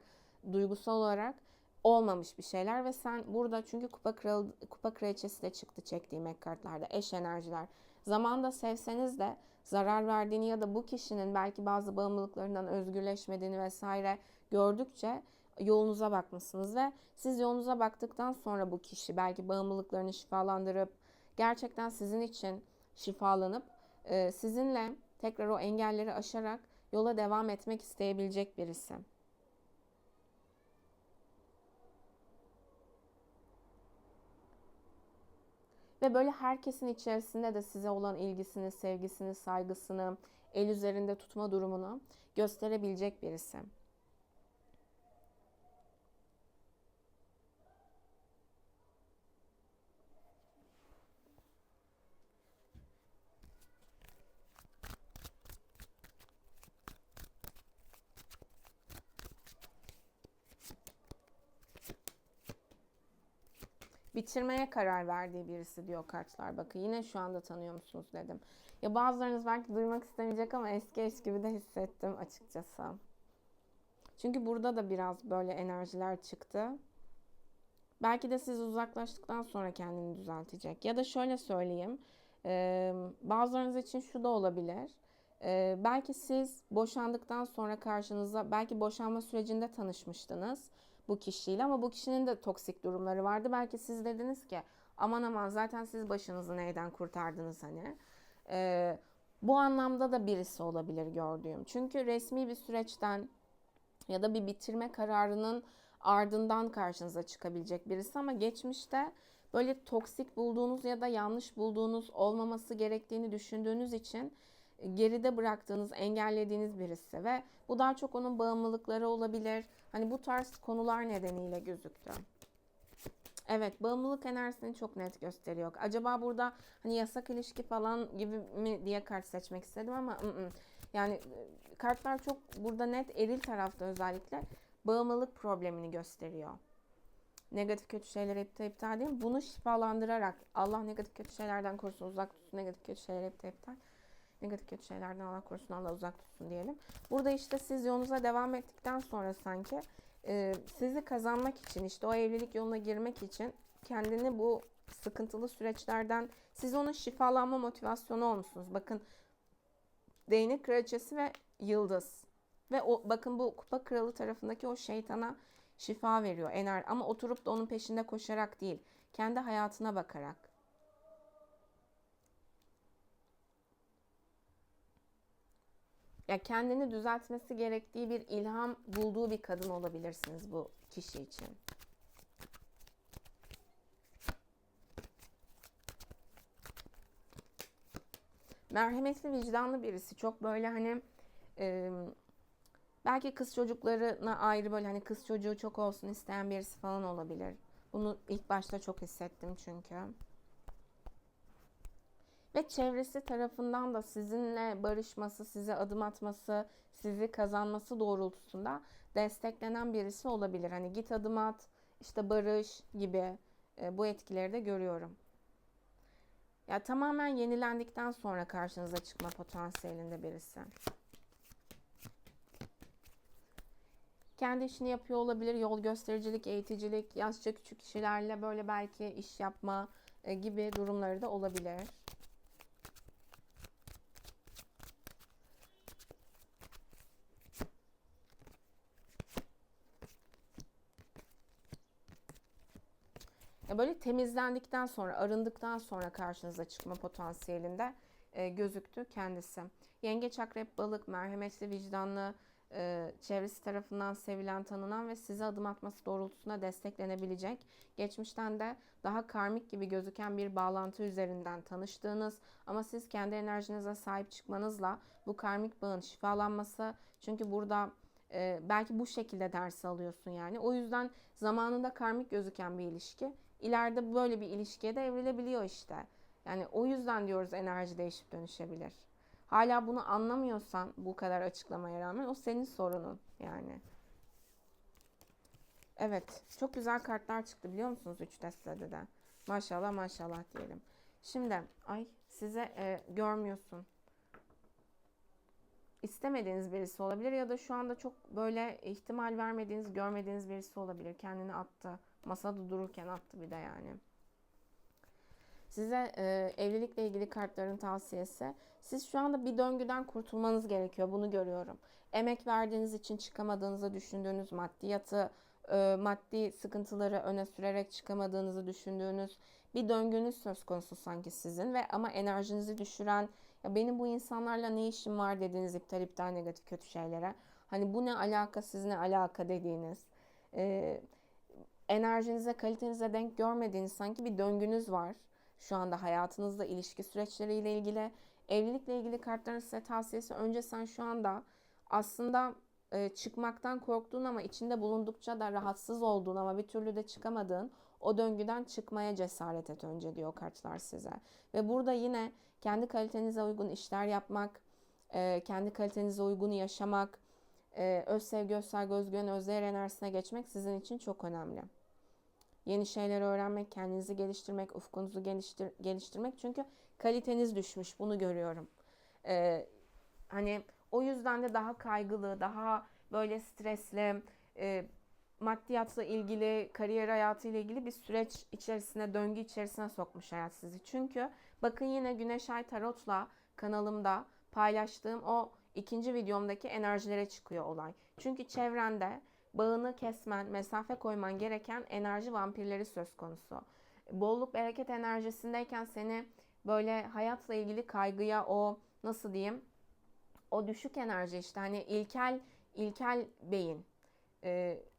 duygusal olarak olmamış bir şeyler ve sen burada çünkü kupa kraliçesi de çıktı çektiğim ek kartlarda, eş enerjiler. Zamanda sevseniz de zarar verdiğini ya da bu kişinin belki bazı bağımlılıklarından özgürleşmediğini vesaire gördükçe yolunuza bakmışsınız ve siz yolunuza baktıktan sonra bu kişi belki bağımlılıklarını şifalandırıp gerçekten sizin için şifalanıp sizinle tekrar o engelleri aşarak yola devam etmek isteyebilecek birisi. Ve böyle herkesin içerisinde de size olan ilgisini, sevgisini, saygısını, el üzerinde tutma durumunu gösterebilecek birisi. Bitirmeye karar verdiği birisi diyor kartlar. Bakın yine şu anda tanıyor musunuz dedim. Ya bazılarınız belki duymak istemeyecek ama eski eş gibi de hissettim açıkçası. Çünkü burada da biraz böyle enerjiler çıktı. Belki de siz uzaklaştıktan sonra kendini düzeltecek. Ya da şöyle söyleyeyim. Bazılarınız için şu da olabilir. Belki siz boşandıktan sonra karşınıza, belki boşanma sürecinde tanışmıştınız bu kişiyle ama bu kişinin de toksik durumları vardı. Belki siz dediniz ki aman aman zaten siz başınızı neyden kurtardınız hani. Bu anlamda da birisi olabilir gördüğüm. Çünkü resmi bir süreçten ya da bir bitirme kararının ardından karşınıza çıkabilecek birisi ama geçmişte böyle toksik bulduğunuz ya da yanlış bulduğunuz, olmaması gerektiğini düşündüğünüz için geride bıraktığınız, engellediğiniz birisi ve bu daha çok onun bağımlılıkları olabilir. Hani bu tarz konular nedeniyle gözüktü. Evet, bağımlılık enerjisini çok net gösteriyor. Acaba burada hani yasak ilişki falan gibi mi diye kart seçmek istedim ama yani kartlar çok burada net eril tarafta özellikle bağımlılık problemini gösteriyor. Negatif kötü şeyleri iptal değil. Bunu şifalandırarak Allah negatif kötü şeylerden korusun, uzak tutsun, negatif kötü şeyleri iptal. Negatif kötü şeylerden Allah korusun, Allah uzak tutsun diyelim. Burada işte siz yolunuza devam ettikten sonra sanki sizi kazanmak için, işte o evlilik yoluna girmek için kendini bu sıkıntılı süreçlerden, siz onun şifalanma motivasyonu olmuşsunuz. Bakın değnek kraliçesi ve yıldız. Ve o, bakın bu kupa kralı tarafındaki o şeytana şifa veriyor. Ama oturup da onun peşinde koşarak değil. Kendi hayatına bakarak. Ya kendini düzeltmesi gerektiği bir ilham bulduğu bir kadın olabilirsiniz bu kişi için. Merhametli, vicdanlı birisi. Çok böyle hani belki kız çocuklarına ayrı böyle hani kız çocuğu çok olsun isteyen birisi falan olabilir. Bunu ilk başta çok hissettim çünkü. Ve çevresi tarafından da sizinle barışması, size adım atması, sizi kazanması doğrultusunda desteklenen birisi olabilir. Hani git adım at, işte barış gibi bu etkileri de görüyorum. Ya tamamen yenilendikten sonra karşınıza çıkma potansiyelinde birisi. Kendi işini yapıyor olabilir, yol göstericilik, eğiticilik, yaşça küçük kişilerle böyle belki iş yapma gibi durumları da olabilir. Böyle temizlendikten sonra, arındıktan sonra karşınıza çıkma potansiyelinde gözüktü kendisi. Yengeç, akrep, balık, merhametli, vicdanlı, çevresi tarafından sevilen, tanınan ve size adım atması doğrultusunda desteklenebilecek, geçmişten de daha karmik gibi gözüken bir bağlantı üzerinden tanıştığınız ama siz kendi enerjinize sahip çıkmanızla bu karmik bağın şifalanması, çünkü burada belki bu şekilde ders alıyorsun yani. O yüzden zamanında karmik gözüken bir ilişki ileride böyle bir ilişkiye de evrilebiliyor işte. Yani o yüzden diyoruz enerji değişip dönüşebilir. Hala bunu anlamıyorsan bu kadar açıklamaya rağmen o senin sorunun yani. Evet, çok güzel kartlar çıktı biliyor musunuz 3 destede de. Maşallah maşallah diyelim. Şimdi ay size görmüyorsun. İstemediğiniz birisi olabilir ya da şu anda çok böyle ihtimal vermediğiniz, görmediğiniz birisi olabilir. Kendini attı. Masada dururken attı bir de yani. Size evlilikle ilgili kartların tavsiyesi. Siz şu anda bir döngüden kurtulmanız gerekiyor. Bunu görüyorum. Emek verdiğiniz için çıkamadığınızı düşündüğünüz maddiyatı, maddi sıkıntıları öne sürerek çıkamadığınızı düşündüğünüz bir döngünüz söz konusu sanki sizin ve ama enerjinizi düşüren, Ya benim bu insanlarla ne işim var dediğiniz iptal negatif kötü şeylere. Hani bu ne alaka, siz ne alaka dediğiniz. E, Enerjinize, kalitenize denk görmediğiniz sanki bir döngünüz var. Şu anda hayatınızda ilişki süreçleriyle ilgili, evlilikle ilgili kartların size tavsiyesi, önce sen şu anda aslında çıkmaktan korktuğun ama içinde bulundukça da rahatsız olduğun ama bir türlü de çıkamadığın o döngüden çıkmaya cesaret et önce diyor kartlar size. Ve burada yine kendi kalitenize uygun işler yapmak, kendi kalitenize uygun yaşamak, öz sevgi, öz saygı, özgüven, özdeğer enerjisine geçmek sizin için çok önemli. Yeni şeyler öğrenmek, kendinizi geliştirmek, ufkunuzu geliştirmek. Çünkü kaliteniz düşmüş, bunu görüyorum. Hani o yüzden de daha kaygılı, daha böyle stresli, maddiyatla ilgili, kariyer hayatıyla ilgili bir süreç içerisine, döngü içerisine sokmuş hayat sizi. Çünkü bakın yine Güneş Ay Tarot'la kanalımda paylaştığım o ikinci videomdaki enerjilere çıkıyor olay. Çünkü çevrende bağını kesmen, mesafe koyman gereken enerji vampirleri söz konusu. Bolluk bereket enerjisindeyken seni böyle hayatla ilgili kaygıya, o nasıl diyeyim, o düşük enerji, işte hani ilkel beyin,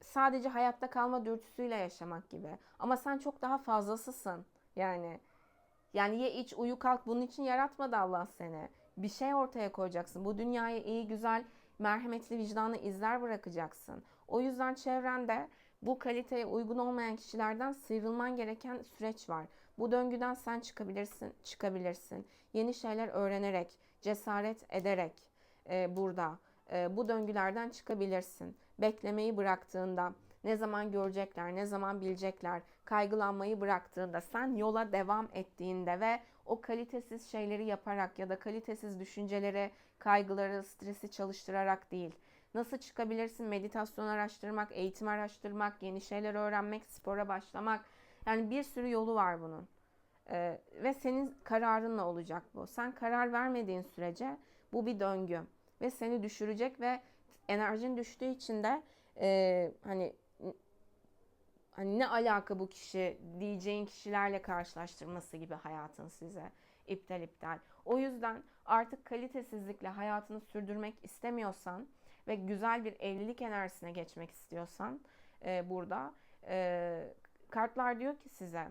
sadece hayatta kalma dürtüsüyle yaşamak gibi. Ama sen çok daha fazlasısın. Yani ye iç uyu kalk, bunun için yaratmadı Allah seni. Bir şey ortaya koyacaksın. Bu dünyaya iyi, güzel, merhametli, vicdanlı izler bırakacaksın. O yüzden çevrende bu kaliteye uygun olmayan kişilerden sıyrılman gereken süreç var. Bu döngüden sen çıkabilirsin. Yeni şeyler öğrenerek, cesaret ederek burada bu döngülerden çıkabilirsin. Beklemeyi bıraktığında, ne zaman görecekler, ne zaman bilecekler, kaygılanmayı bıraktığında, sen yola devam ettiğinde ve o kalitesiz şeyleri yaparak ya da kalitesiz düşünceleri, kaygıları, stresi çalıştırarak değil. Nasıl çıkabilirsin? Meditasyon araştırmak, eğitim araştırmak, yeni şeyler öğrenmek, spora başlamak. Yani bir sürü yolu var bunun. Ve senin kararınla olacak bu. Sen karar vermediğin sürece bu bir döngü ve seni düşürecek ve enerjin düştüğü için de hani ne alaka bu kişi diyeceğin kişilerle karşılaştırması gibi hayatın size iptal. O yüzden artık kalitesizlikle hayatını sürdürmek istemiyorsan ve güzel bir evlilik enerjisine geçmek istiyorsan burada kartlar diyor ki size,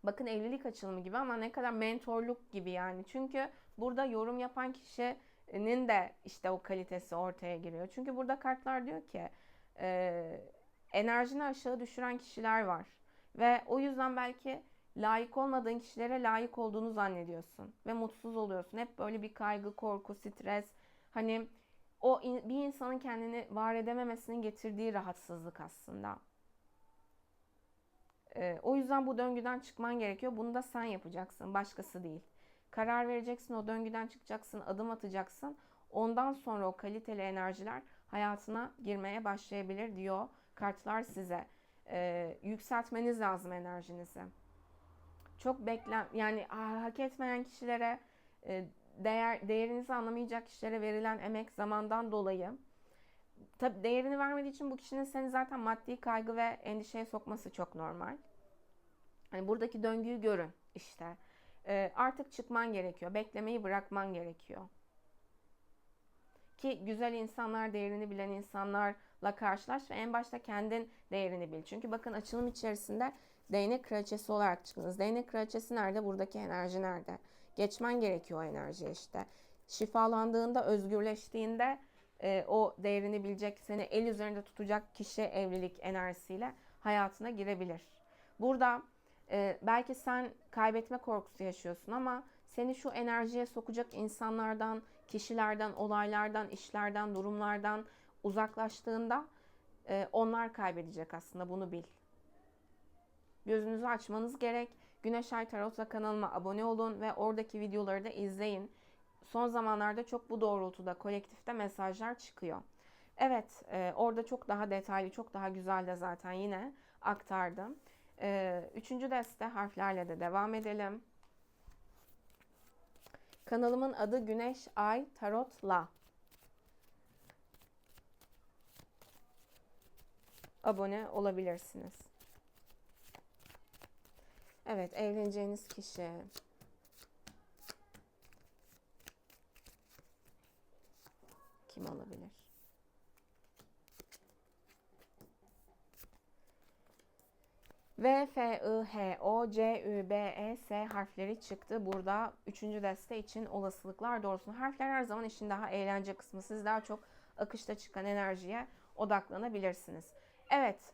bakın evlilik açılımı gibi ama ne kadar mentorluk gibi yani. Çünkü burada yorum yapan kişinin de işte o kalitesi ortaya giriyor. Çünkü burada kartlar diyor ki enerjini aşağı düşüren kişiler var. Ve o yüzden belki layık olmadığın kişilere layık olduğunu zannediyorsun. Ve mutsuz oluyorsun. Hep böyle bir kaygı, korku, stres. Hani o bir insanın kendini var edememesinin getirdiği rahatsızlık aslında. O yüzden bu döngüden çıkman gerekiyor. Bunu da sen yapacaksın, başkası değil. Karar vereceksin, o döngüden çıkacaksın, adım atacaksın. Ondan sonra o kaliteli enerjiler hayatına girmeye başlayabilir diyor kartlar size. Yükseltmeniz lazım enerjinizi. Çok yani hak etmeyen kişilere, değerinizi anlamayacak kişilere verilen emek, zamandan dolayı, tabii değerini vermediği için bu kişinin seni zaten maddi kaygı ve endişeye sokması çok normal. Hani buradaki döngüyü görün işte. Artık çıkman gerekiyor. Beklemeyi bırakman gerekiyor. Ki güzel insanlar, değerini bilen insanlarla karşılaş ve en başta kendin değerini bil. Çünkü bakın açılım içerisinde değnek kraliçesi olarak çıktınız. Değnek kraliçesi nerede? Buradaki enerji nerede? Geçmen gerekiyor o enerjiye işte. Şifalandığında, özgürleştiğinde o değerini bilecek, seni el üzerinde tutacak kişi evlilik enerjisiyle hayatına girebilir. Burada belki sen kaybetme korkusu yaşıyorsun ama seni şu enerjiye sokacak insanlardan, kişilerden, olaylardan, işlerden, durumlardan uzaklaştığında onlar kaybedecek aslında, bunu bil. Gözünüzü açmanız gerek. Güneş Ay Tarot'la kanalıma abone olun ve oradaki videoları da izleyin. Son zamanlarda çok bu doğrultuda kolektifte mesajlar çıkıyor. Evet, orada çok daha detaylı, çok daha güzel de zaten yine aktardım. Üçüncü deste harflerle de devam edelim. Kanalımın adı Güneş Ay Tarot'la. Abone olabilirsiniz. Evet, evleneceğiniz kişi. Kim olabilir? V, F, I, H, O, C, Ü, B, E, S harfleri çıktı. Burada 3. deste için olasılıklar doğrultusunda. Harfler her zaman işin daha eğlence kısmı. Siz daha çok akışta çıkan enerjiye odaklanabilirsiniz. Evet.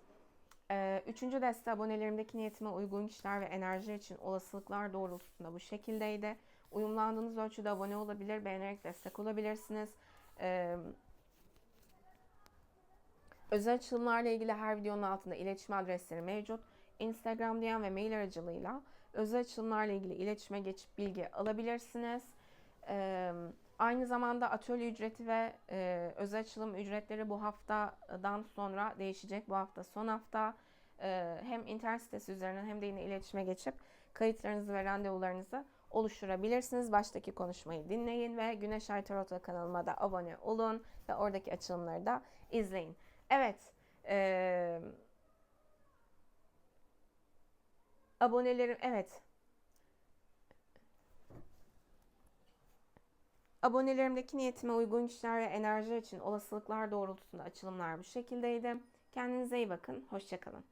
3. deste abonelerimdeki niyetime uygun kişiler ve enerji için olasılıklar doğrultusunda bu şekildeydi. Uyumlandığınız ölçüde abone olabilir, beğenerek destek olabilirsiniz. Özel açılımlarla ilgili her videonun altında iletişim adresleri mevcut. Instagram DM ve mail aracılığıyla özel açılımlarla ilgili iletişime geçip bilgi alabilirsiniz. Aynı zamanda atölye ücreti ve özel açılım ücretleri bu haftadan sonra değişecek. Bu hafta son hafta. Hem internet sitesi üzerinden hem de yine iletişime geçip kayıtlarınızı ve randevularınızı oluşturabilirsiniz. Baştaki konuşmayı dinleyin ve Güneş Ay Tarot kanalıma da abone olun ve oradaki açılımları da izleyin. Evet, abonelerim, evet. Abonelerimdeki niyetime uygun kişiler ve enerji için olasılıklar doğrultusunda açılımlar bu şekildeydi. Kendinize iyi bakın, hoşça kalın.